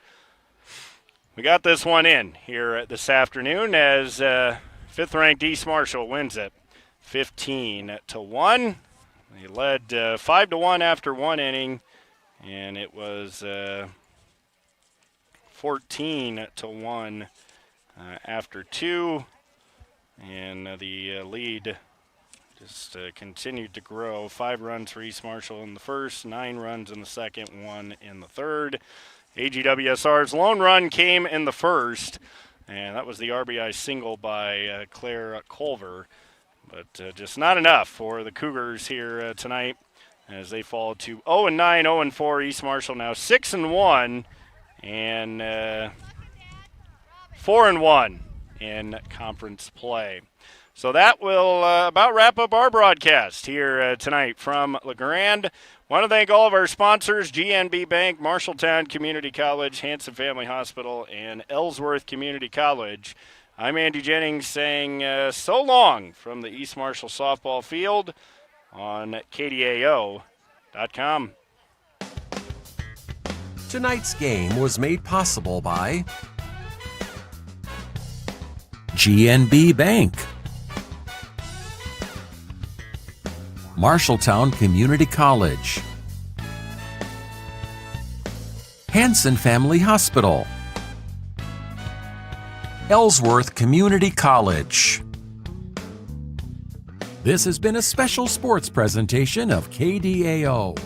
we got this one in here this afternoon as fifth-ranked East Marshall wins it 15-1. They led 5-1 after one inning, and it was 14-1 after two. And the lead just continued to grow. 5 runs for East Marshall in the first, 9 runs in the second, 1 in the third. AGWSR's lone run came in the first, and that was the RBI single by Claire Culver. But just not enough for the Cougars here tonight as they fall to 0-9, 0-4. East Marshall now 6-1 and 4-1 in conference play. So that will about wrap up our broadcast here tonight from LeGrand. Want to thank all of our sponsors, GNB Bank, Marshalltown Community College, Hanson Family Hospital, and Ellsworth Community College. I'm Andy Jennings saying so long from the East Marshall softball field on KDAO.com. Tonight's game was made possible by GNB Bank, Marshalltown Community College, Hanson Family Hospital, Ellsworth Community College. This has been a special sports presentation of KDAO.